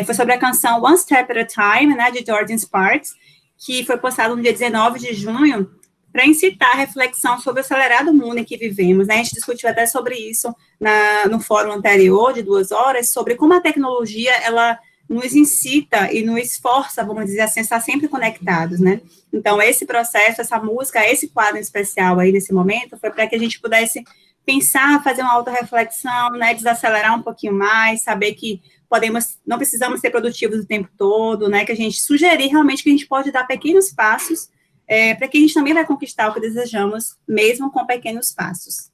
foi sobre a canção One Step at a Time, né, de Jordan Sparks, que foi postado no dia 19 de junho, para incitar a reflexão sobre o acelerado mundo em que vivemos, né, a gente discutiu até sobre isso no fórum anterior, de 2 horas, sobre como a tecnologia, ela nos incita e nos força, vamos dizer assim, a estar sempre conectados, né? Então, esse processo, essa música, esse quadro especial aí nesse momento, foi para que a gente pudesse pensar, fazer uma autorreflexão, né, desacelerar um pouquinho mais, saber que não precisamos ser produtivos o tempo todo, né, que a gente sugerir realmente que a gente pode dar pequenos passos, para que a gente também vai conquistar o que desejamos, mesmo com pequenos passos.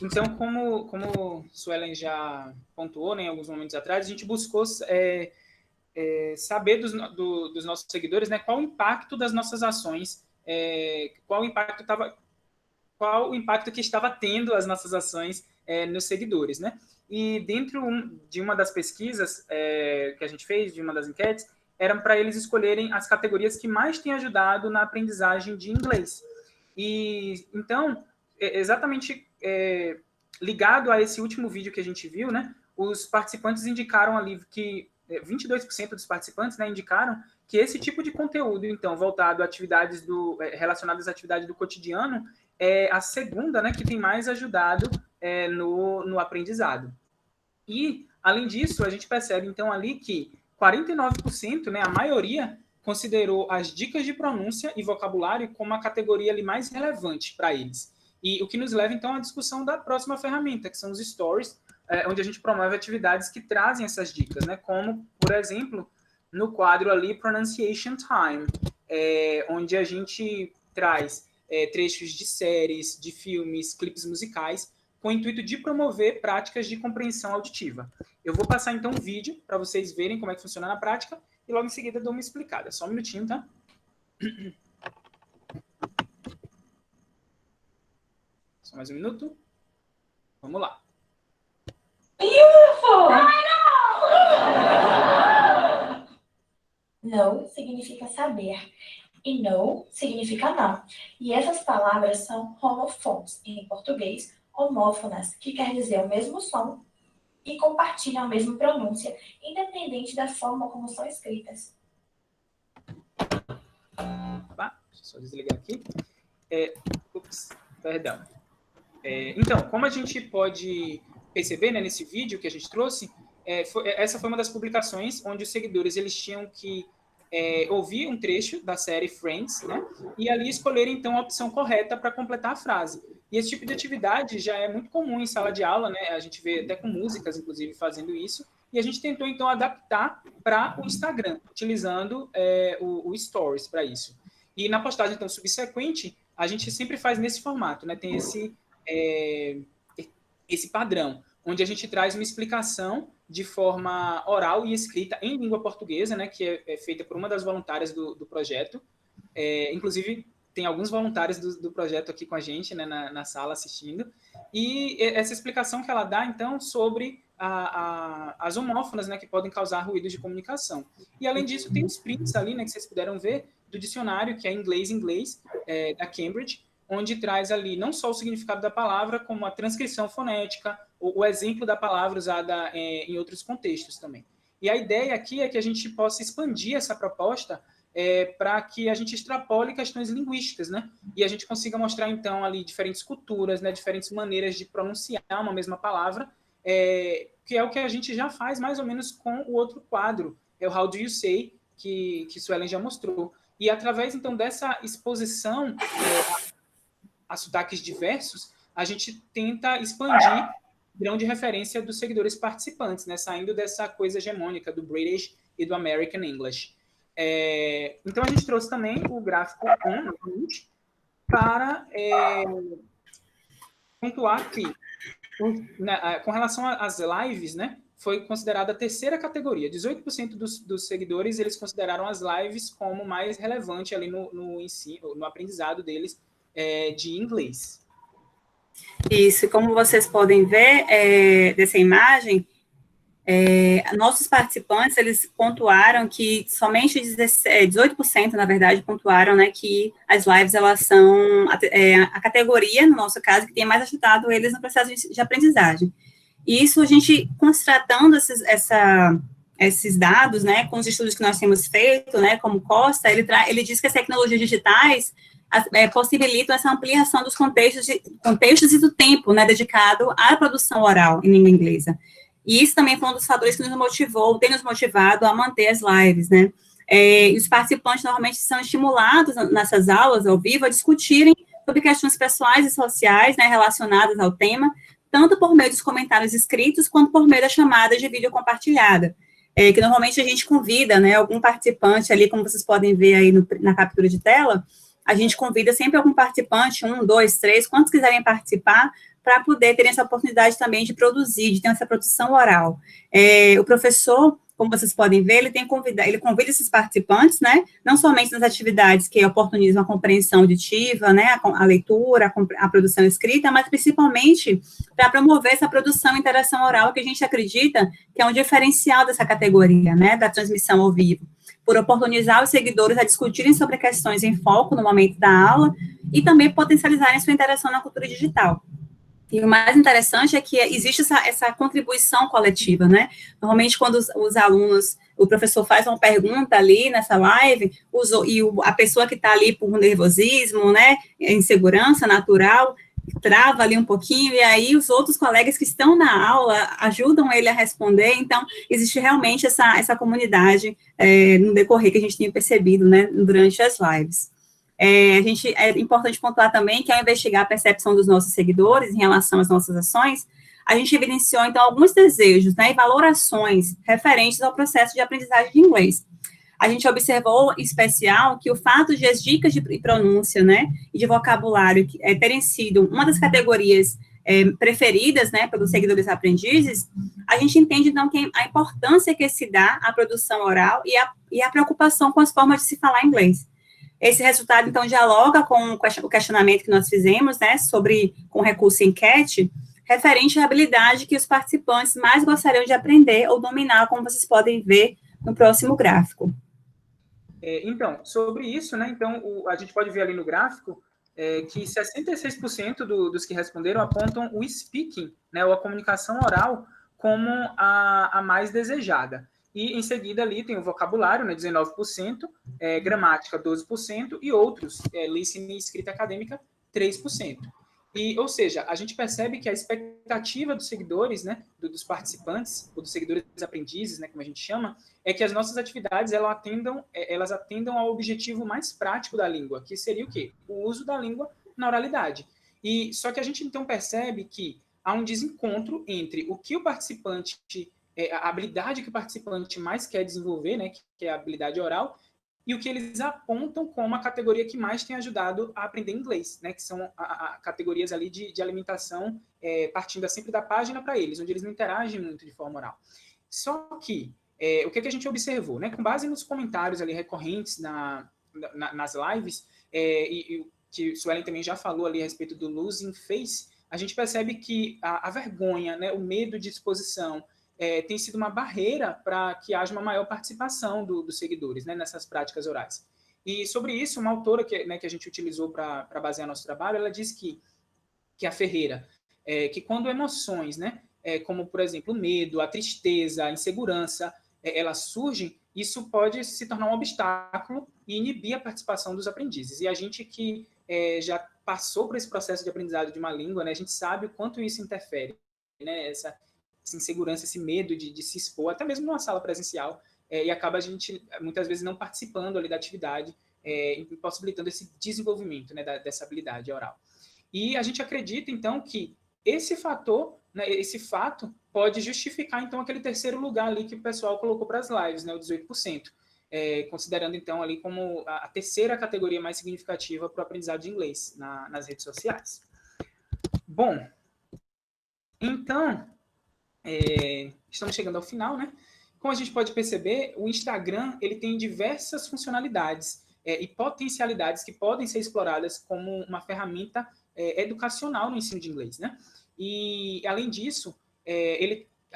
Então, como Suelen já pontuou, né, em alguns momentos atrás, a gente buscou saber dos nossos seguidores, né, qual o impacto das nossas ações, qual o impacto que estava tendo as nossas ações nos seguidores, né? E dentro de uma das pesquisas que a gente fez, de uma das enquetes, eram para eles escolherem as categorias que mais têm ajudado na aprendizagem de inglês. E então, exatamente ligado a esse último vídeo que a gente viu, né, os participantes indicaram ali que 22% dos participantes, né, indicaram que esse tipo de conteúdo, então, voltado a atividades relacionadas à atividade do cotidiano, é a segunda, né, que tem mais ajudado no aprendizado. E, além disso, a gente percebe, então, ali que 49%, né, a maioria, considerou as dicas de pronúncia e vocabulário como a categoria ali mais relevante para eles. E o que nos leva, então, à discussão da próxima ferramenta, que são os stories, onde a gente promove atividades que trazem essas dicas, né, como, por exemplo, no quadro ali, Pronunciation Time, onde a gente traz trechos de séries, de filmes, clipes musicais, com o intuito de promover práticas de compreensão auditiva. Eu vou passar, então, um vídeo para vocês verem como é que funciona na prática e logo em seguida dou uma explicada. Só um minutinho, tá? Só mais um minuto. Vamos lá. Beautiful! Know significa saber e know significa não. E essas palavras são homophones, em português, homófonas, que quer dizer o mesmo som e compartilham a mesma pronúncia, independente da forma como são escritas. Deixa eu só desligar aqui. Perdão. Então, como a gente pode perceber, né, nesse vídeo que a gente trouxe, essa foi uma das publicações onde os seguidores eles tinham que ouvir um trecho da série Friends, né, e ali escolher, então, a opção correta para completar a frase. E esse tipo de atividade já é muito comum em sala de aula, né, a gente vê até com músicas, inclusive, fazendo isso, e a gente tentou, então, adaptar para o Instagram, utilizando o Stories para isso. E na postagem, então, subsequente, a gente sempre faz nesse formato, né, tem esse padrão, onde a gente traz uma explicação de forma oral e escrita em língua portuguesa, né, que é feita por uma das voluntárias do projeto. Inclusive, tem alguns voluntários do projeto aqui com a gente, né, na sala assistindo. E essa explicação que ela dá, então, sobre as homófonas, né, que podem causar ruídos de comunicação. E, além disso, tem os prints ali, né, que vocês puderam ver, do dicionário, que é inglês, da Cambridge, onde traz ali não só o significado da palavra, como a transcrição fonética, o exemplo da palavra usada em outros contextos também. E a ideia aqui é que a gente possa expandir essa proposta para que a gente extrapole questões linguísticas, né? E a gente consiga mostrar, então, ali diferentes culturas, né? Diferentes maneiras de pronunciar uma mesma palavra, que é o que a gente já faz mais ou menos com o outro quadro, é o How Do You Say, que Suelen já mostrou. E através, então, dessa exposição a sotaques diversos, a gente tenta expandir o grão de referência dos seguidores participantes, né, saindo dessa coisa hegemônica do British e do American English. Então, a gente trouxe também o gráfico 1 para pontuar que, com relação às lives, né, foi considerada a terceira categoria. 18% dos seguidores eles consideraram as lives como mais relevante ali no ensino, no aprendizado deles de inglês. Isso, como vocês podem ver dessa imagem, nossos participantes, eles pontuaram que somente 18%, na verdade, pontuaram, né, que as lives, elas são a categoria, no nosso caso, que tem mais ajudado eles no processo de aprendizagem. E isso, a gente, constatando esses dados, né, com os estudos que nós temos feito, né, como Costa, ele diz que as tecnologias digitais possibilitam essa ampliação dos contextos e do tempo, né, dedicado à produção oral em língua inglesa. E isso também foi um dos fatores que nos motivou, tem nos motivado a manter as lives, né? E os participantes normalmente são estimulados nessas aulas ao vivo a discutirem sobre questões pessoais e sociais, né, relacionadas ao tema, tanto por meio dos comentários escritos, quanto por meio da chamada de vídeo compartilhada, que normalmente a gente convida, né, algum participante ali, como vocês podem ver aí na captura de tela, a gente convida sempre algum participante, 1, 2, 3, quantos quiserem participar, para poder ter essa oportunidade também de produzir, de ter essa produção oral. O professor, como vocês podem ver, ele convida esses participantes, né, não somente nas atividades que oportunizam a compreensão auditiva, né, a leitura, a produção escrita, mas principalmente para promover essa produção e interação oral, que a gente acredita que é um diferencial dessa categoria, né, da transmissão ao vivo, por oportunizar os seguidores a discutirem sobre questões em foco no momento da aula e também potencializarem sua interação na cultura digital. E o mais interessante é que existe essa contribuição coletiva, né? Normalmente, quando os alunos, o professor faz uma pergunta ali nessa live, a pessoa que está ali por nervosismo, né, insegurança natural, trava ali um pouquinho, e aí os outros colegas que estão na aula ajudam ele a responder. Então, existe realmente essa comunidade no decorrer que a gente tinha percebido, né, durante as lives. É importante pontuar também que, ao investigar a percepção dos nossos seguidores em relação às nossas ações, a gente evidenciou, então, alguns desejos, né, e valorações referentes ao processo de aprendizagem de inglês. A gente observou, em especial, que o fato de as dicas de pronúncia, né, e de vocabulário terem sido uma das categorias preferidas, né, pelos seguidores aprendizes, a gente entende, então, que a importância que se dá à produção oral e a preocupação com as formas de se falar inglês. Esse resultado, então, dialoga com o questionamento que nós fizemos, né, com o recurso enquete, referente à habilidade que os participantes mais gostariam de aprender ou dominar, como vocês podem ver no próximo gráfico. Então, sobre isso, né, então, a gente pode ver ali no gráfico que 66% dos que responderam apontam o speaking, né, ou a comunicação oral, como a mais desejada. E, em seguida, ali tem o vocabulário, né, 19%, gramática, 12%, e outros, listening e escrita acadêmica, 3%. Ou seja, a gente percebe que a expectativa dos seguidores, né, dos participantes, ou dos seguidores aprendizes, né, como a gente chama, é que as nossas atividades elas atendam ao objetivo mais prático da língua, que seria o quê? O uso da língua na oralidade. Só que a gente, então, percebe que há um desencontro entre o que o participante... a habilidade que o participante mais quer desenvolver, né, que é a habilidade oral, e o que eles apontam como a categoria que mais tem ajudado a aprender inglês, né, que são categorias ali de alimentação, partindo sempre da página para eles, onde eles não interagem muito de forma oral. Só que, o que a gente observou, né, com base nos comentários ali recorrentes nas lives, e que o Suelen também já falou ali a respeito do losing face, a gente percebe que a vergonha, né, o medo de exposição, tem sido uma barreira para que haja uma maior participação dos seguidores, né, nessas práticas orais. E sobre isso, uma autora que a gente utilizou para basear nosso trabalho, ela diz que a Ferreira, que quando emoções, né, como, por exemplo, o medo, a tristeza, a insegurança, elas surgem, isso pode se tornar um obstáculo e inibir a participação dos aprendizes. E a gente que já passou por esse processo de aprendizado de uma língua, né, a gente sabe o quanto isso interfere, né, essa insegurança, esse medo de se expor, até mesmo numa sala presencial, e acaba a gente, muitas vezes, não participando ali da atividade, impossibilitando esse desenvolvimento, né, dessa habilidade oral. E a gente acredita, então, que esse fator, né, esse fato, pode justificar, então, aquele terceiro lugar ali que o pessoal colocou para as lives, né, o 18%, considerando, então, ali como a terceira categoria mais significativa para o aprendizado de inglês nas redes sociais. Bom, então... estamos chegando ao final, né? Como a gente pode perceber, o Instagram ele tem diversas funcionalidades e potencialidades que podem ser exploradas como uma ferramenta educacional no ensino de inglês, né? E, além disso,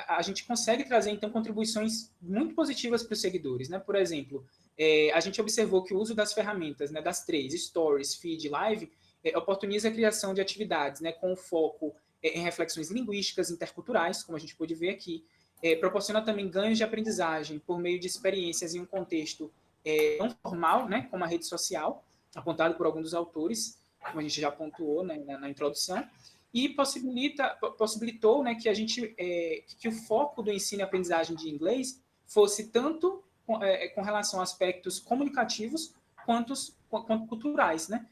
a gente consegue trazer, então, contribuições muito positivas para os seguidores, né? Por exemplo, a gente observou que o uso das ferramentas, né, das três, Stories, Feed e Live, oportuniza a criação de atividades, né, com foco em reflexões linguísticas interculturais, como a gente pôde ver aqui, proporciona também ganhos de aprendizagem por meio de experiências em um contexto não formal, né, como a rede social, apontado por alguns dos autores, como a gente já pontuou, né, na introdução, e possibilitou, né, que a gente que o foco do ensino e aprendizagem de inglês fosse tanto com relação a aspectos comunicativos quanto culturais, né?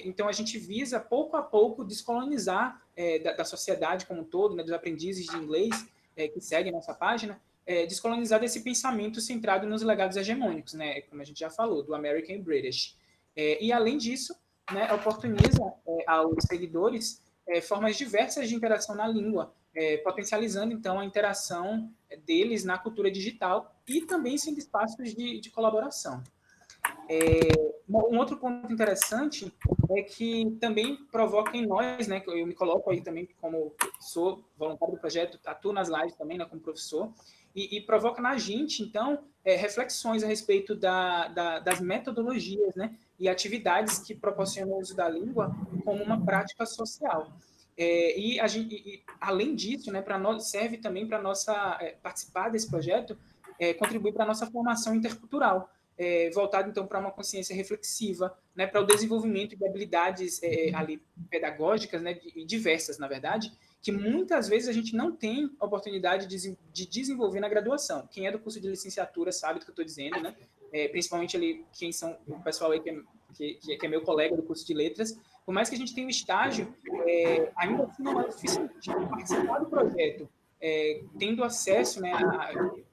Então a gente visa pouco a pouco descolonizar da sociedade como um todo, né, dos aprendizes de inglês que seguem nossa página, descolonizar desse pensamento centrado nos legados hegemônicos, né, como a gente já falou, do American e British. E além disso, né, oportuniza aos seguidores formas diversas de interação na língua, potencializando, então, a interação deles na cultura digital e também sendo espaços de colaboração. Um outro ponto interessante é que também provoca em nós, né, eu me coloco aí também como sou voluntário do projeto, atuo nas lives também, né, como professor, e provoca na gente, então, reflexões a respeito das metodologias, né, e atividades que proporcionam o uso da língua como uma prática social. Além disso, né, serve também para nossa participar desse projeto, contribuir para a nossa formação intercultural, voltado, então, para uma consciência reflexiva, né, para o desenvolvimento de habilidades ali pedagógicas, né, diversas, na verdade, que muitas vezes a gente não tem oportunidade de desenvolver na graduação. Quem é do curso de licenciatura sabe do que eu estou dizendo, né? Principalmente ali, quem são o pessoal aí que é meu colega do curso de letras, por mais que a gente tenha um estágio, ainda assim não é o suficiente. Participar do projeto, tendo acesso, né,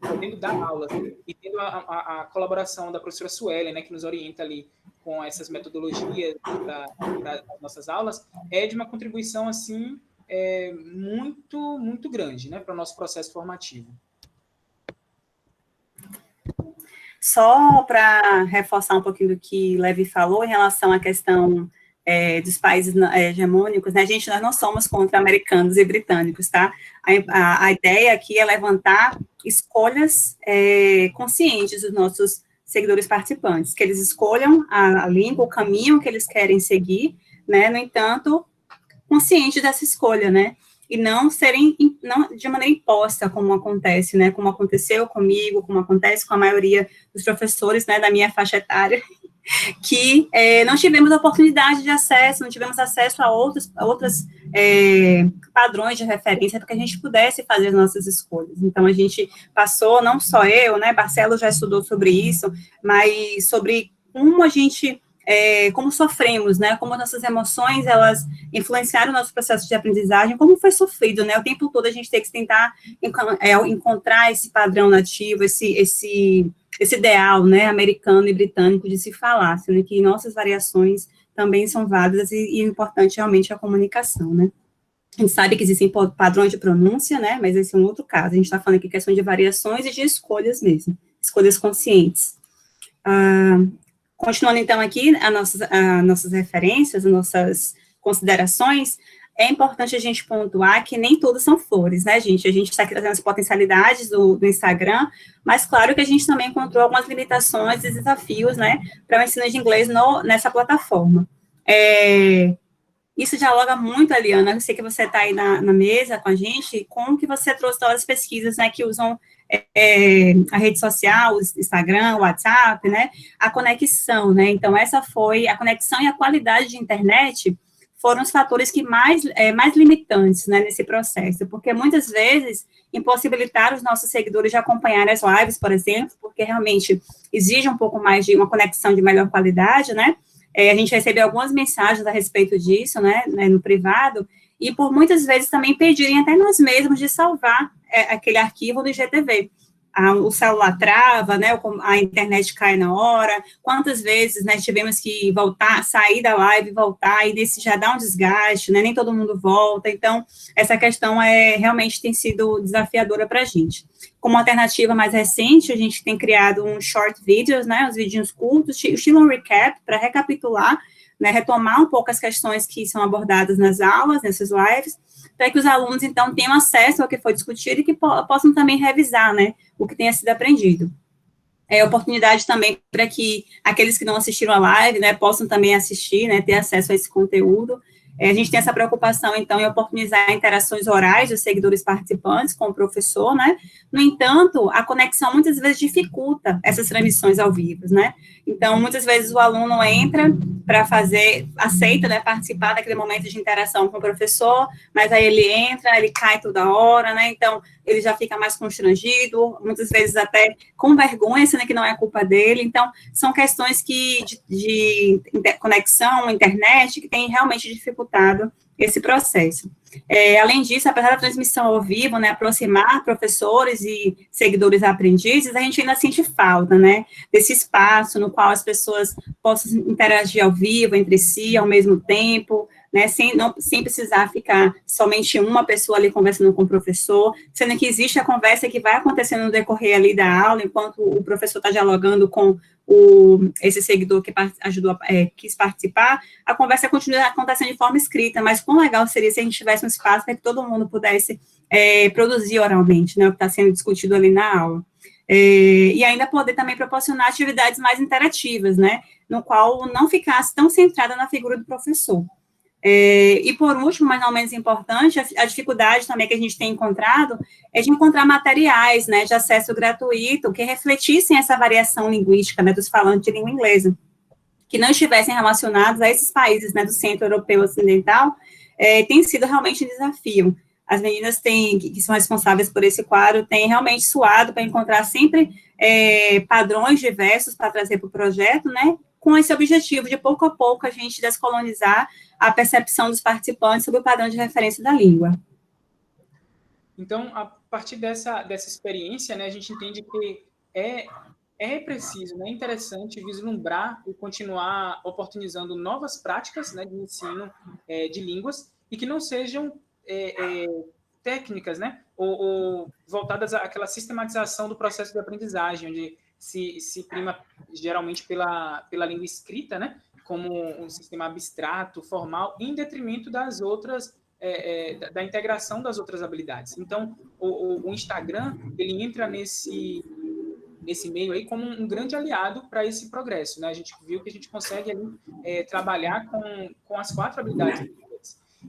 podendo dar aulas, e tendo a colaboração da professora Suelen, né, que nos orienta ali com essas metodologias das nossas aulas, é de uma contribuição, assim, muito, muito grande, né, para o nosso processo formativo. Só para reforçar um pouquinho do que Levi falou em relação à questão dos países hegemônicos, né, nós não somos contra americanos e britânicos, tá? A ideia aqui é levantar escolhas conscientes dos nossos seguidores participantes, que eles escolham a língua, o caminho que eles querem seguir, né, no entanto, conscientes dessa escolha, né, e não de maneira imposta, como acontece, né, como aconteceu comigo, como acontece com a maioria dos professores, né, da minha faixa etária, que não tivemos oportunidade de acesso, não tivemos acesso a outros padrões de referência para que a gente pudesse fazer as nossas escolhas. Então, a gente passou, não só eu, né, Marcelo já estudou sobre isso, mas sobre como a gente, como sofremos, né, como nossas emoções, elas influenciaram o nosso processo de aprendizagem, como foi sofrido, né, o tempo todo a gente tem que tentar encontrar esse padrão nativo, esse ideal, né, americano e britânico de se falar, sendo que nossas variações também são válidas e o importante realmente é a comunicação, né. A gente sabe que existem padrões de pronúncia, né, mas esse é um outro caso. A gente está falando aqui questão de variações e de escolhas mesmo, escolhas conscientes. Continuando, então, aqui, as nossas referências, as nossas considerações, é importante a gente pontuar que nem todas são flores, né, gente? A gente está aqui trazendo as potencialidades do Instagram, mas claro que a gente também encontrou algumas limitações e desafios, né, para o ensino de inglês nessa plataforma. Isso dialoga muito, Eliana, eu sei que você está aí na mesa com a gente, com o que você trouxe das pesquisas, né, que usam a rede social, o Instagram, o WhatsApp, né, a conexão, né, então essa foi a conexão e a qualidade de internet foram os fatores que mais limitantes, né, nesse processo, porque muitas vezes impossibilitaram os nossos seguidores de acompanhar as lives, por exemplo, porque realmente exige um pouco mais de uma conexão de melhor qualidade, né, a gente recebeu algumas mensagens a respeito disso, né, no privado, e por muitas vezes também pedirem até nós mesmos de salvar aquele arquivo do IGTV. O celular trava, né, a internet cai na hora, quantas vezes, né, tivemos que voltar, sair da live e voltar, e desse já dá um desgaste, né, nem todo mundo volta, então, essa questão realmente tem sido desafiadora para a gente. Como alternativa mais recente, a gente tem criado uns short videos, né, uns vidinhos curtos, estilo um recap, para recapitular, né, retomar um pouco as questões que são abordadas nas aulas, nessas lives, para que os alunos, então, tenham acesso ao que foi discutido e que possam também revisar, né, o que tenha sido aprendido. Oportunidade também para que aqueles que não assistiram a live, né, possam também assistir, né, ter acesso a esse conteúdo. A gente tem essa preocupação, então, em oportunizar interações orais dos seguidores participantes com o professor, né, no entanto, a conexão muitas vezes dificulta essas transmissões ao vivo, né, Então, muitas vezes o aluno entra para aceita, né, participar daquele momento de interação com o professor, mas aí ele entra, ele cai toda hora, né, então ele já fica mais constrangido, muitas vezes até com vergonha, sendo que não é culpa dele. Então, são questões de conexão, internet, que tem realmente dificultado esse processo. Além disso, apesar da transmissão ao vivo, né, aproximar professores e seguidores aprendizes, a gente ainda sente falta, né, desse espaço no qual as pessoas possam interagir ao vivo entre si, ao mesmo tempo, né, sem precisar ficar somente uma pessoa ali conversando com o professor, sendo que existe a conversa que vai acontecendo no decorrer ali da aula, enquanto o professor está dialogando com esse seguidor que quis participar, a conversa continua acontecendo de forma escrita, mas quão legal seria se a gente tivesse um espaço para que todo mundo pudesse produzir oralmente, né, o que está sendo discutido ali na aula. E ainda poder também proporcionar atividades mais interativas, né, no qual não ficasse tão centrada na figura do professor. E por último, mas não menos importante, a dificuldade também que a gente tem encontrado é de encontrar materiais, né, de acesso gratuito que refletissem essa variação linguística, né, dos falantes de língua inglesa, que não estivessem relacionados a esses países, né, do centro europeu ocidental. Tem sido realmente um desafio. As meninas que são responsáveis por esse quadro têm realmente suado para encontrar sempre padrões diversos para trazer para o projeto, né, com esse objetivo de, pouco a pouco, a gente descolonizar a percepção dos participantes sobre o padrão de referência da língua. Então, a partir dessa experiência, né, a gente entende que é preciso, né, é interessante vislumbrar e continuar oportunizando novas práticas, né, de ensino de línguas e que não sejam técnicas, né, ou voltadas àquela sistematização do processo de aprendizagem, onde se prima geralmente pela língua escrita, né, como um sistema abstrato, formal, em detrimento das outras, da integração das outras habilidades. Então, o Instagram, ele entra nesse meio aí como um grande aliado para esse progresso, né? A gente viu que a gente consegue ali, trabalhar com as 4 habilidades.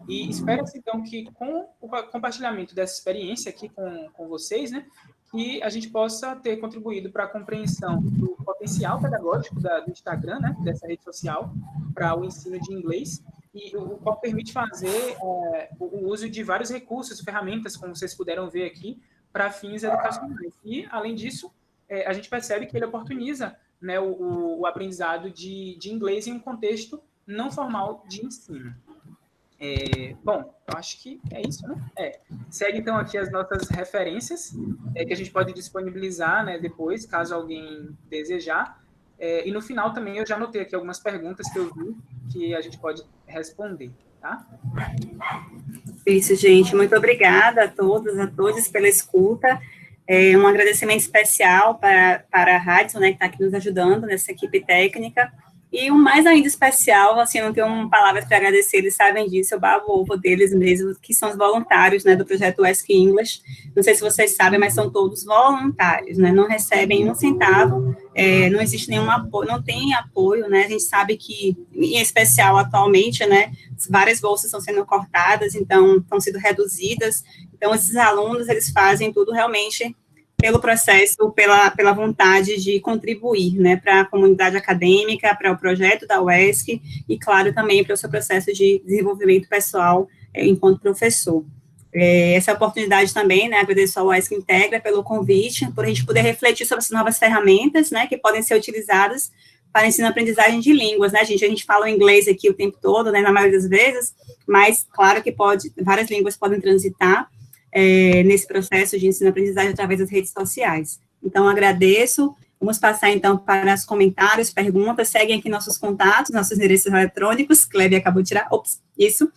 E espera-se, então, que com o compartilhamento dessa experiência aqui com vocês, né, que a gente possa ter contribuído para a compreensão do potencial pedagógico do Instagram, né, dessa rede social, para o ensino de inglês, e o qual permite fazer o uso de vários recursos, ferramentas, como vocês puderam ver aqui, para fins educacionais. E, além disso, a gente percebe que ele oportuniza, né, o aprendizado de inglês em um contexto não formal de ensino. Bom, eu acho que é isso, né? Segue, então, aqui as nossas referências, que a gente pode disponibilizar, né, depois, caso alguém desejar. E no final também eu já anotei aqui algumas perguntas que eu vi que a gente pode responder, tá? Isso, gente. Muito obrigada a todos, a todos pela escuta. Um agradecimento especial para a Radisson, né, que está aqui nos ajudando nessa equipe técnica. E um mais ainda especial, assim, não tenho palavras para agradecer, eles sabem disso, eu babo o ovo deles mesmo, que são os voluntários, né, do projeto Ask English. Não sei se vocês sabem, mas são todos voluntários, né, não recebem um centavo, não existe nenhum apoio, não tem apoio, né, a gente sabe que, em especial atualmente, né, várias bolsas estão sendo cortadas, então, estão sendo reduzidas, então, esses alunos, eles fazem tudo realmente pelo processo, pela vontade de contribuir, né, para a comunidade acadêmica, para o projeto da UESC, e, claro, também para o seu processo de desenvolvimento pessoal enquanto professor. Essa oportunidade também, né, agradeço ao UESC Integra pelo convite, por a gente poder refletir sobre as novas ferramentas, né, que podem ser utilizadas para ensino-aprendizagem de línguas, né, gente? A gente fala o inglês aqui o tempo todo, né, na maioria das vezes, mas, claro que várias línguas podem transitar nesse processo de ensino-aprendizagem através das redes sociais. Então, agradeço. Vamos passar, então, para os comentários, perguntas. Seguem aqui nossos contatos, nossos endereços eletrônicos. Cleve acabou de tirar. Isso.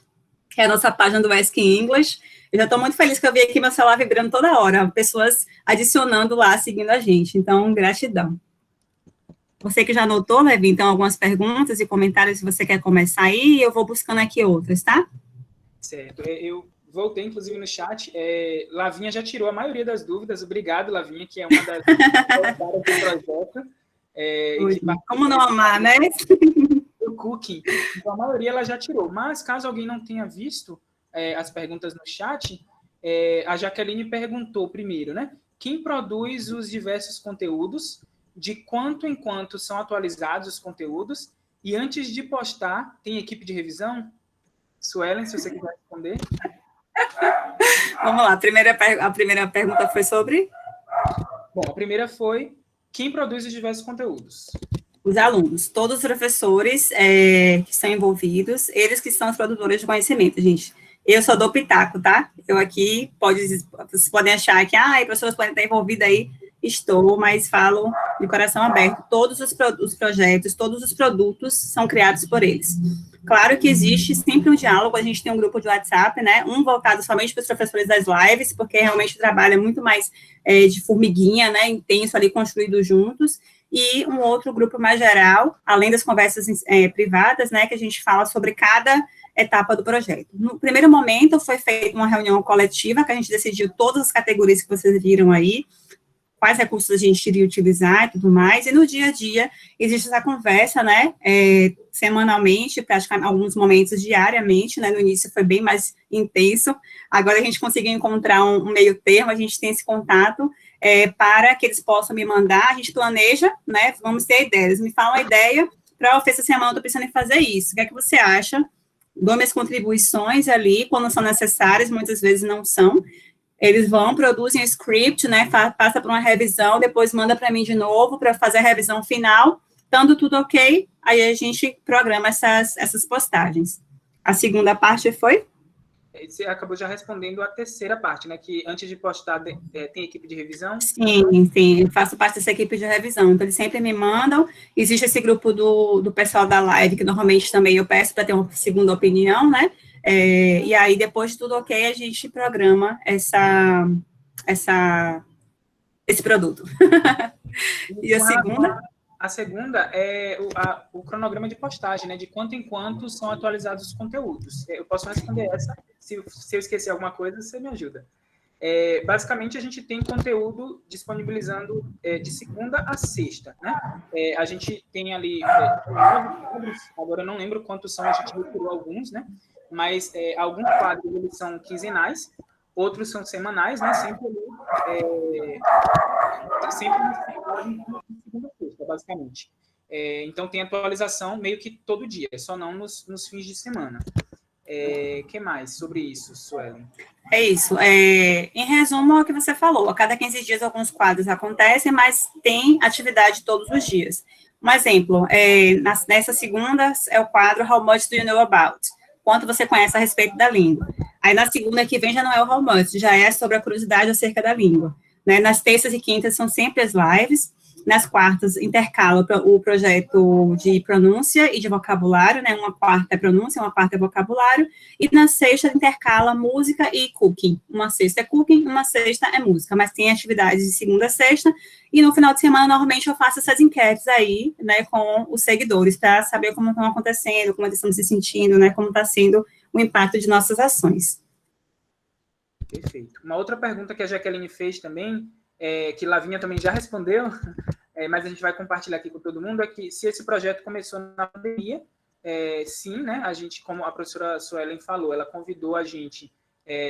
Que é a nossa página do Ask English. Eu já estou muito feliz que eu vi aqui meu celular vibrando toda hora. Pessoas adicionando lá, seguindo a gente. Então, gratidão. Você que já anotou, Levi, então, algumas perguntas e comentários, se você quer começar aí, eu vou buscando aqui outras, tá? Certo. Eu voltei, inclusive, no chat. Lavinha já tirou a maioria das dúvidas. Obrigado, Lavinha, que é uma das voluntárias do projeto. Como não amar, né? O cooking. Então, a maioria ela já tirou. Mas, caso alguém não tenha visto as perguntas no chat, a Jaqueline perguntou primeiro, né? Quem produz os diversos conteúdos de quanto em quanto são atualizados os conteúdos e antes de postar, tem equipe de revisão? Suelen, se você quiser responder. Vamos lá, a primeira pergunta foi sobre Bom, a primeira foi quem produz os diversos conteúdos? os alunos, todos os professores que estão envolvidos, eles que são os produtores de conhecimento, gente. Eu só dou pitaco, tá? Eu aqui, vocês podem achar que, professores podem estar envolvidos aí, estou, mas falo de coração aberto. Todos os projetos, todos os produtos são criados por eles. Claro que existe sempre um diálogo, a gente tem um grupo de WhatsApp, né, um voltado somente para os professores das lives, porque realmente o trabalho é muito mais de formiguinha, né, intenso ali, construído juntos, e um outro grupo mais geral, além das conversas privadas, né, que a gente fala sobre cada etapa do projeto. No primeiro momento, foi feita uma reunião coletiva, que a gente decidiu todas as categorias que vocês viram aí, quais recursos a gente iria utilizar e tudo mais, e no dia a dia existe essa conversa, né, semanalmente, praticamente alguns momentos diariamente, né, no início foi bem mais intenso, agora a gente conseguiu encontrar um meio termo, a gente tem esse contato, para que eles possam me mandar, a gente planeja, né, vamos ter ideias, me fala uma ideia, para essa semana eu estou pensando em fazer isso, o que é que você acha? Dou minhas contribuições ali, quando são necessárias, muitas vezes não são, eles vão, produzem o script, né, passa por uma revisão, depois manda para mim de novo, para fazer a revisão final, estando tudo ok, aí a gente programa essas postagens. A segunda parte foi? Você acabou já respondendo a terceira parte, né, que antes de postar tem equipe de revisão? Sim, eu faço parte dessa equipe de revisão, então eles sempre me mandam, existe esse grupo do pessoal da live, que normalmente também eu peço para ter uma segunda opinião, né, e aí depois de tudo ok, a gente programa esse produto. E a segunda? A segunda é o cronograma de postagem, né, de quanto em quanto são atualizados os conteúdos. Eu posso responder essa, se eu esquecer alguma coisa, você me ajuda. Basicamente, a gente tem conteúdo disponibilizando de segunda a sexta, né? A gente tem ali, agora eu não lembro quantos são, a gente retirou alguns, né? Mas alguns quadros, eles são quinzenais, outros são semanais, né? Sempre segunda a sexta, basicamente. Então, tem atualização meio que todo dia, só não nos fins de semana. Que mais sobre isso, Suelen? É isso. Em resumo, é o que você falou. A cada 15 dias, alguns quadros acontecem, mas tem atividade todos os dias. Um exemplo, nessa segunda é o quadro How Much Do You Know About? Quanto você conhece a respeito da língua. Aí, na segunda que vem, já não é o How Much, já é sobre a curiosidade acerca da língua. Né? Nas terças e quintas são sempre as lives. Nas quartas, intercala o projeto de pronúncia e de vocabulário, né? Uma quarta é pronúncia, uma quarta é vocabulário. E na sexta, intercala música e cooking. Uma sexta é cooking, uma sexta é música. Mas tem atividades de segunda a sexta. E no final de semana, normalmente, eu faço essas enquetes aí, né? Com os seguidores, para saber como estão acontecendo, como eles estão se sentindo, né? Como está sendo o impacto de nossas ações. Perfeito. Uma outra pergunta que a Jaqueline fez também, que Lavínia também já respondeu, mas a gente vai compartilhar aqui com todo mundo, é que se esse projeto começou na pandemia, sim, né, a gente, como a professora Suelen falou, ela convidou a gente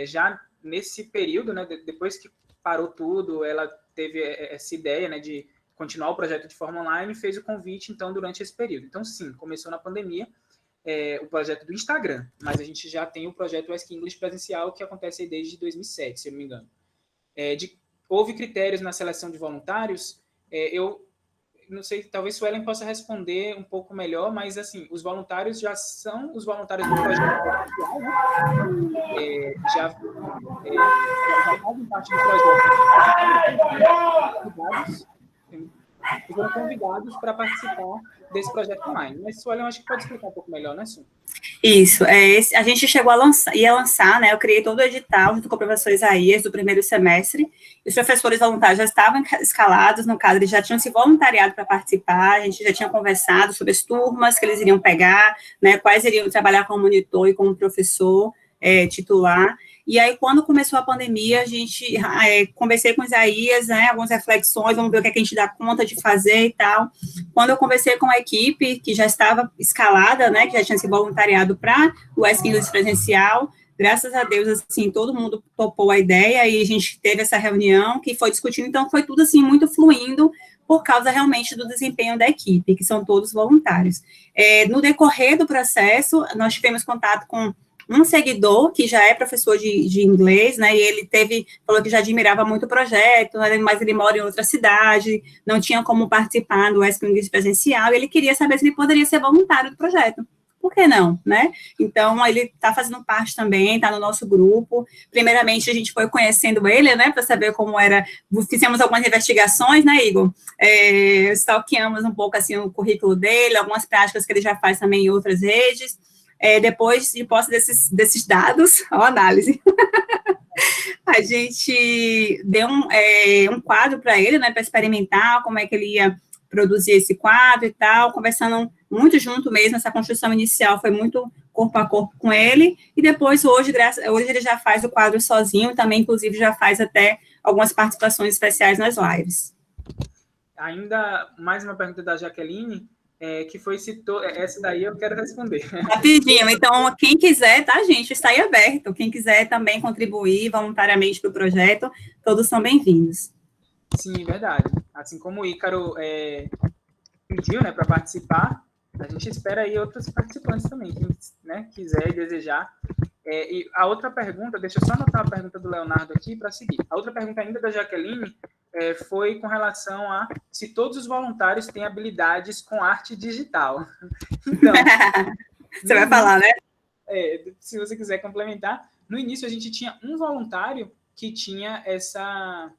já nesse período, né, depois que parou tudo, ela teve essa ideia, né, de continuar o projeto de forma online e fez o convite, então, durante esse período. Então, sim, começou na pandemia, o projeto do Instagram, mas a gente já tem o projeto Ask English presencial, que acontece desde 2007, se eu não me engano. Houve critérios na seleção de voluntários, eu não sei, talvez Suelen possa responder um pouco melhor, mas, assim, os voluntários já são os voluntários do projeto presencial, né? Já fazem parte do projeto. Foram convidados para participar desse projeto online. Mas, Suelen, eu acho que pode explicar um pouco melhor, né, Su? Isso, a gente chegou ia lançar, né, eu criei todo o edital junto com o professor Isaías do primeiro semestre, e os professores voluntários já estavam escalados, no caso, eles já tinham se voluntariado para participar, a gente já tinha conversado sobre as turmas que eles iriam pegar, né, quais iriam trabalhar como monitor e como professor titular. E aí, quando começou a pandemia, a gente conversei com o Isaías, né, algumas reflexões, vamos ver o que a gente dá conta de fazer e tal. Quando eu conversei com a equipe, que já estava escalada, né, que já tinha se voluntariado para o Ask English presencial, graças a Deus, assim, todo mundo topou a ideia e a gente teve essa reunião que foi discutindo, então foi tudo, assim, muito fluindo por causa realmente do desempenho da equipe, que são todos voluntários. No decorrer do processo, nós tivemos contato com um seguidor que já é professor de inglês, né, e ele falou que já admirava muito o projeto, mas ele mora em outra cidade, não tinha como participar do Ask English presencial, e ele queria saber se ele poderia ser voluntário do projeto. Por que não, né? Então, ele está fazendo parte também, está no nosso grupo. Primeiramente, a gente foi conhecendo ele, né, para saber como era. Fizemos algumas investigações, né, Igor? Stalkeamos um pouco, assim, o currículo dele, algumas práticas que ele já faz também em outras redes. Depois de posse desses dados, ó, análise, a gente deu um quadro para ele, né, para experimentar como é que ele ia produzir esse quadro e tal, conversando muito junto mesmo, essa construção inicial foi muito corpo a corpo com ele, e depois, hoje ele já faz o quadro sozinho, também, inclusive, já faz até algumas participações especiais nas lives. Ainda mais uma pergunta da Jaqueline, que foi essa daí eu quero responder. Rapidinho, então, quem quiser, tá, gente, está aí aberto, quem quiser também contribuir voluntariamente para o projeto, todos são bem-vindos. Sim, verdade. Assim como o Ícaro pediu, né, para participar, a gente espera aí outros participantes também, quem, né, quiser e desejar. E a outra pergunta, deixa eu só anotar a pergunta do Leonardo aqui para seguir. A outra pergunta ainda da Jaqueline foi com relação a se todos os voluntários têm habilidades com arte digital. Então, você vai falar, né? Se você quiser complementar, no início a gente tinha um voluntário que tinha essa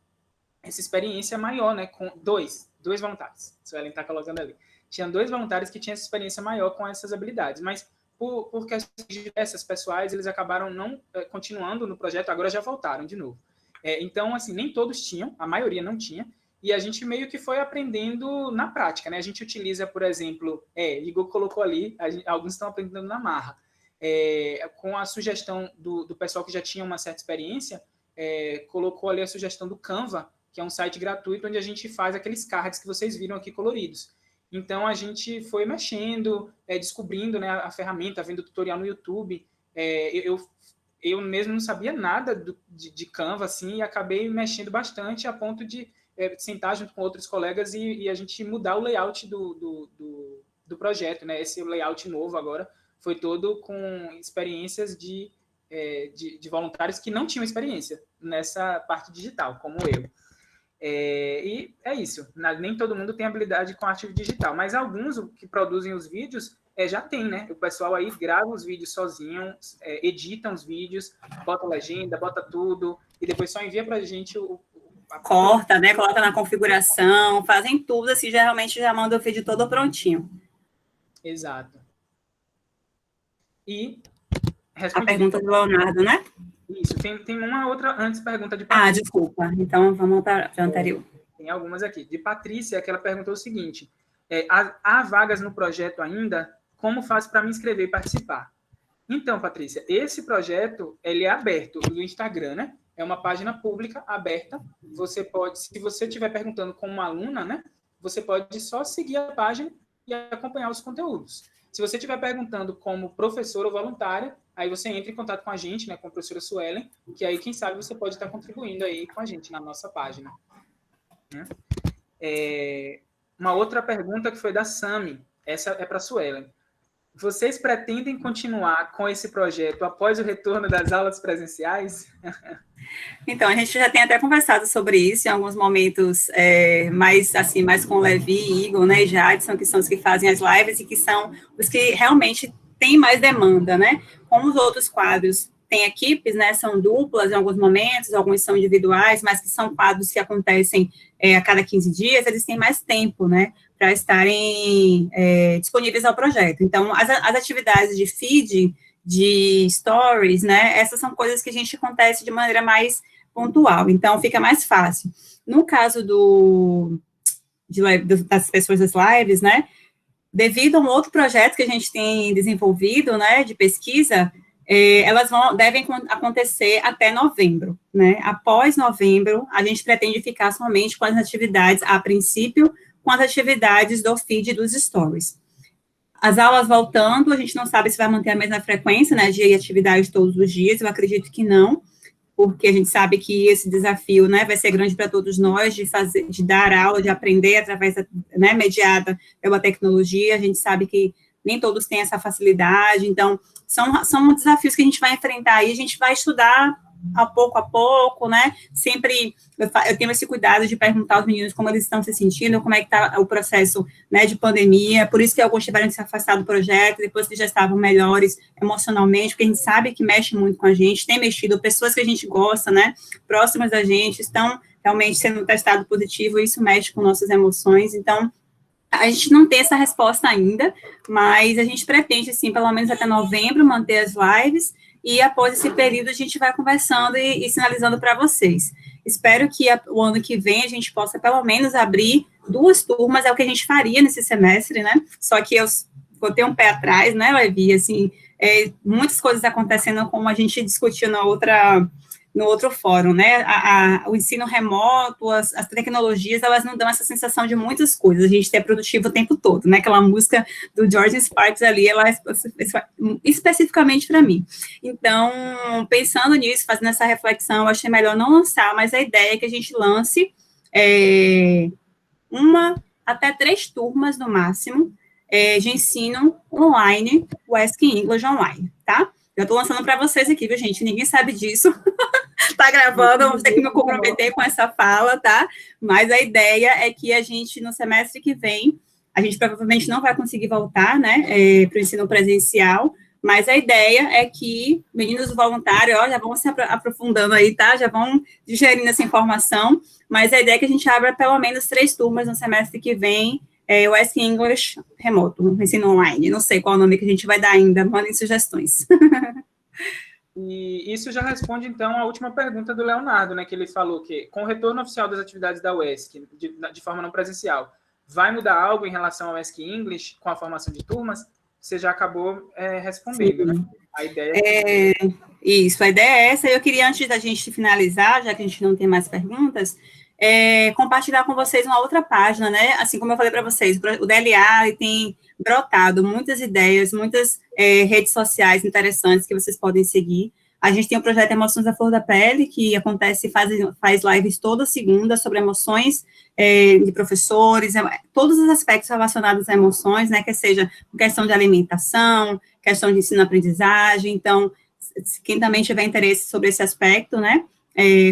experiência maior, né, com dois voluntários, se ela está colocando ali. Tinha 2 voluntários que tinham essa experiência maior com essas habilidades, mas por questões diversas pessoais, eles acabaram não continuando no projeto, agora já voltaram de novo. Então, assim, nem todos tinham, a maioria não tinha, e a gente meio que foi aprendendo na prática, né? A gente utiliza, por exemplo, Igor colocou ali, alguns estão aprendendo na marra, com a sugestão do pessoal que já tinha uma certa experiência, colocou ali a sugestão do Canva, que é um site gratuito onde a gente faz aqueles cards que vocês viram aqui coloridos. Então, a gente foi mexendo, descobrindo, né, a ferramenta, vendo tutorial no YouTube. Eu mesmo não sabia nada de Canva, assim, e acabei mexendo bastante a ponto de sentar junto com outros colegas e a gente mudar o layout do projeto, né? Esse layout novo agora foi todo com experiências de voluntários que não tinham experiência nessa parte digital, como eu. E é isso, nem todo mundo tem habilidade com arte digital, mas alguns que produzem os vídeos já tem, né? O pessoal aí grava os vídeos sozinho, edita os vídeos, bota legenda, bota tudo, e depois só envia pra gente corta, né? Coloca na configuração, fazem tudo, assim, geralmente já manda o vídeo todo prontinho. Exato. E a pergunta do Leonardo, né? Isso, tem uma outra antes pergunta de Patrícia. Desculpa, então vamos para a anterior. Tem algumas aqui. De Patrícia, que ela perguntou o seguinte, há vagas no projeto ainda? Como faço para me inscrever e participar? Então, Patrícia, esse projeto, ele é aberto no Instagram, né? É uma página pública aberta. Você pode, se você estiver perguntando como uma aluna, né? Você pode só seguir a página e acompanhar os conteúdos. Se você estiver perguntando como professor ou voluntária, aí você entra em contato com a gente, né, com a professora Suelen, que aí, quem sabe, você pode estar contribuindo aí com a gente na nossa página. Uma outra pergunta que foi da Sami, essa é para a Suelen. Vocês pretendem continuar com esse projeto após o retorno das aulas presenciais? Então, a gente já tem até conversado sobre isso em alguns momentos mais com o Levi e Igor, né, e Jadson, que são os que fazem as lives e que são os que realmente têm mais demanda, né? Como os outros quadros têm equipes, né, são duplas em alguns momentos, alguns são individuais, mas que são quadros que acontecem a cada 15 dias, eles têm mais tempo, né, para estarem disponíveis ao projeto. Então, as atividades de feed, de stories, né, essas são coisas que a gente acontece de maneira mais pontual, então fica mais fácil. No caso das pessoas das lives, né, devido a um outro projeto que a gente tem desenvolvido, né, de pesquisa, elas devem acontecer até novembro, né, após novembro, a gente pretende ficar somente com as atividades, a princípio, com as atividades do feed dos stories. As aulas voltando, a gente não sabe se vai manter a mesma frequência, né, de atividade todos os dias, eu acredito que não, porque a gente sabe que esse desafio, né, vai ser grande para todos nós, de dar aula, de aprender através, né, mediada pela tecnologia, a gente sabe que nem todos têm essa facilidade, então, são desafios que a gente vai enfrentar, e a gente vai estudar a pouco, né, sempre, eu tenho esse cuidado de perguntar aos meninos como eles estão se sentindo, como é que está o processo, né, de pandemia, por isso que alguns tiveram que se afastar do projeto, depois que já estavam melhores emocionalmente, porque a gente sabe que mexe muito com a gente, tem mexido, pessoas que a gente gosta, né, próximas da gente, estão realmente sendo testado positivo, e isso mexe com nossas emoções, então, a gente não tem essa resposta ainda, mas a gente pretende, assim, pelo menos até novembro, manter as lives, e após esse período a gente vai conversando e sinalizando para vocês. Espero que o ano que vem a gente possa pelo menos abrir 2 turmas, é o que a gente faria nesse semestre, né? Só que eu botei um pé atrás, né, Levi? Assim, muitas coisas acontecendo como a gente discutiu no outro fórum, né, o ensino remoto, as tecnologias, elas não dão essa sensação de muitas coisas, a gente é produtivo o tempo todo, né, aquela música do George Sparks ali, ela é especificamente para mim. Então, pensando nisso, fazendo essa reflexão, eu achei melhor não lançar, mas a ideia é que a gente lance 1 até 3 turmas, no máximo, de ensino online, o Ask English Online, tá? Eu estou lançando para vocês aqui, viu, gente? Ninguém sabe disso. Tá gravando, vou ter que me comprometer com essa fala, tá? Mas a ideia é que a gente, no semestre que vem, a gente provavelmente não vai conseguir voltar, né, para o ensino presencial, mas a ideia é que meninos voluntários, ó, já vão se aprofundando aí, tá? Já vão digerindo essa informação, mas a ideia é que a gente abra pelo menos 3 turmas no semestre que vem, o Ask English remoto, ensino online, não sei qual o nome que a gente vai dar ainda, mandem sugestões. E isso já responde, então, a última pergunta do Leonardo, né, que ele falou que, com o retorno oficial das atividades da UESC, de forma não presencial, vai mudar algo em relação ao Ask English com a formação de turmas? Você já acabou respondendo, né? A ideia Isso, a ideia é essa. Eu queria, antes da gente finalizar, já que a gente não tem mais perguntas, compartilhar com vocês uma outra página, né? Assim como eu falei para vocês, o DLA tem brotado muitas ideias, muitas redes sociais interessantes que vocês podem seguir. A gente tem o projeto Emoções à Flor da Pele, que acontece, faz lives toda segunda sobre emoções de professores, todos os aspectos relacionados a emoções, né, que seja questão de alimentação, questão de ensino-aprendizagem. Então, quem também tiver interesse sobre esse aspecto, né,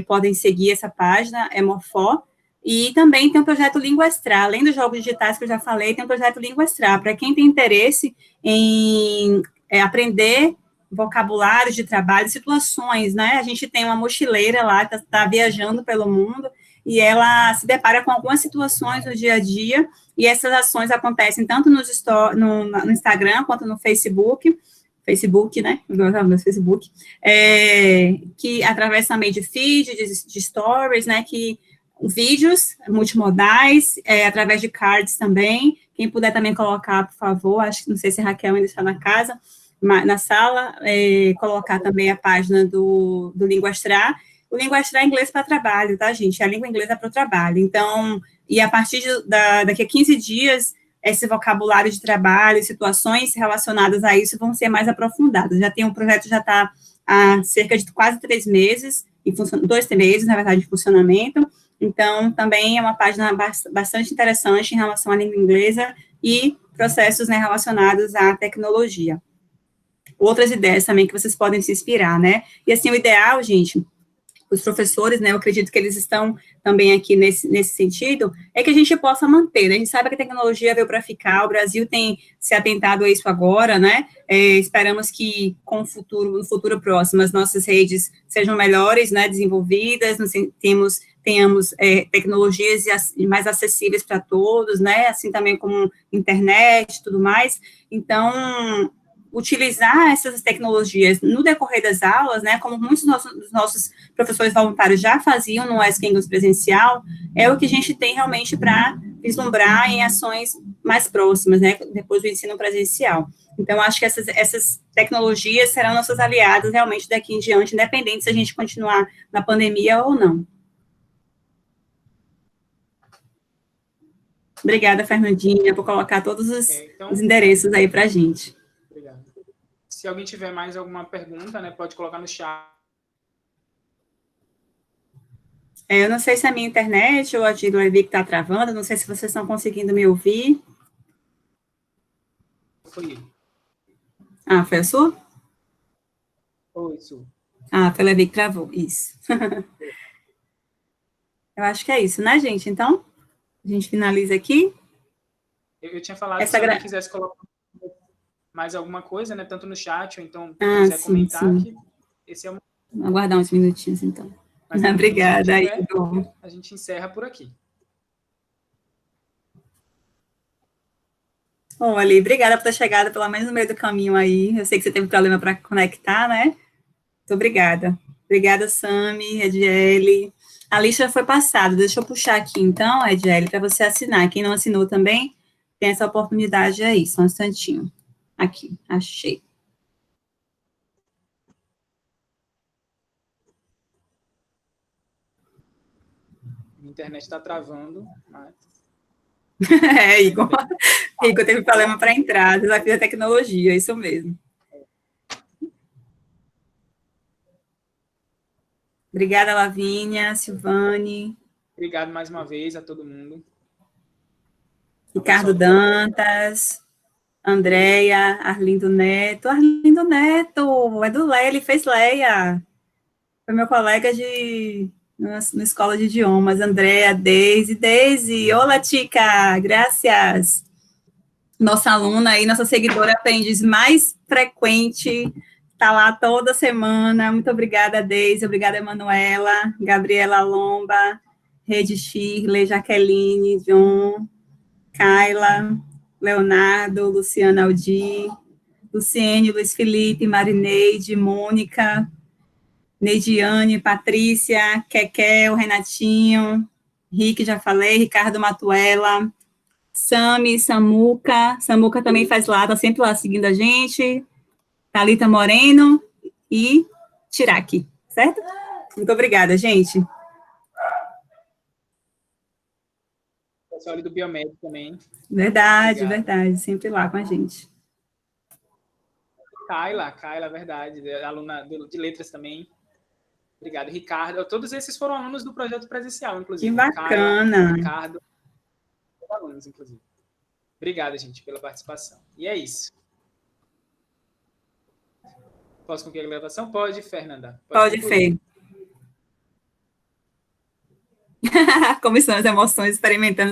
podem seguir essa página, Morfó. E também tem o projeto Língua Extra, além dos jogos digitais que eu já falei, tem o projeto Língua Extra, para quem tem interesse em aprender vocabulário de trabalho, situações, né? A gente tem uma mochileira lá, tá viajando pelo mundo, e ela se depara com algumas situações no dia a dia, e essas ações acontecem tanto no Instagram, quanto no Facebook, né, no Facebook, que através também de feed, de stories, né, que vídeos multimodais, através de cards também, quem puder também colocar, por favor, acho que, não sei se a Raquel ainda está na sala, colocar também a página do Língua Extra. O Língua Extra é inglês para trabalho, tá, gente? A língua inglesa é para o trabalho. Então, e a partir daqui a 15 dias, esse vocabulário de trabalho, situações relacionadas a isso vão ser mais aprofundadas. O projeto já está há cerca de quase 3 meses, 2 meses, na verdade, de funcionamento. Então, também é uma página bastante interessante em relação à língua inglesa e processos, né, relacionados à tecnologia. Outras ideias também que vocês podem se inspirar, né? E, assim, o ideal, gente, os professores, né, eu acredito que eles estão também aqui nesse sentido, é que a gente possa manter, né? A gente sabe que a tecnologia veio para ficar, o Brasil tem se atentado a isso agora, né? Esperamos que no futuro próximo, as nossas redes sejam melhores, né, desenvolvidas, tenhamos tecnologias mais acessíveis para todos, né? Assim também como internet e tudo mais. Então, utilizar essas tecnologias no decorrer das aulas, né, como muitos dos nossos professores voluntários já faziam no Ask English presencial, é o que a gente tem realmente para vislumbrar em ações mais próximas, né, depois do ensino presencial. Então, acho que essas tecnologias serão nossas aliadas realmente daqui em diante, independente se a gente continuar na pandemia ou não. Obrigada, Fernandinha, por colocar todos Então, os endereços aí para a gente. obrigado. Se alguém tiver mais alguma pergunta, né, pode colocar no chat. Eu não sei se é a minha internet ou a de Levi que está travando, não sei se vocês estão conseguindo me ouvir. Foi ele. Ah, foi a sua? Oi, Su. Ah, foi a Levi que travou, isso. Eu acho que é isso, né, gente? Então, a gente finaliza aqui. Eu tinha falado Essa que se alguém quisesse colocar mais alguma coisa, né, tanto no chat ou então quiser sim, comentar, sim. que esse é o... Vou aguardar uns minutinhos, então. Mas, Obrigada, se tiver, Igor. a gente encerra por aqui. Olha, obrigada por ter chegado pelo menos no meio do caminho aí. Eu sei que você teve problema para conectar, né? Muito obrigada. Obrigada, Sami, Ediele. A lista foi passada. Deixa eu puxar aqui, então, Ediele, para você assinar. Quem não assinou também, tem essa oportunidade aí. Só um instantinho. Aqui, achei. Minha internet está travando, mas... É, Igor. Igor teve problema para entrar. Desafio da tecnologia, isso mesmo. Obrigada, Lavínia, Silvane. Obrigado mais uma vez a todo mundo. Ricardo Dantas, Andréia, Arlindo Neto. Arlindo Neto, é do Leia, ele fez Leia. Foi meu colega na escola de idiomas. Andréia, Deise. Olá, Tica, graças. Nossa aluna aí, nossa seguidora aprendiz mais frequente, está lá toda semana. Muito obrigada, Deise. Obrigada, Emanuela, Gabriela Lomba, Rede Shirley, Jaqueline, John, Kaila, Leonardo, Luciana Aldi, Luciene, Luiz Felipe, Marineide, Mônica, Neidiane, Patrícia, Kekel, Renatinho, Rick, já falei, Ricardo Matuela, Sami, Samuca também faz lá, tá sempre lá seguindo a gente, Thalita Moreno e Tiraki, certo? Muito obrigada, gente. Pessoal ali do Biomédico também. Verdade, Obrigado. verdade, sempre lá com a gente. Kaila, verdade, aluna de letras também. Obrigado, Ricardo. Todos esses foram alunos do projeto presencial, inclusive. Que bacana. Kaila, Ricardo, alunos, inclusive. Obrigado, gente, pela participação. E é isso. Posso concluir a gravação? Pode, Fernanda. Pode, Fê. Como são as emoções experimentando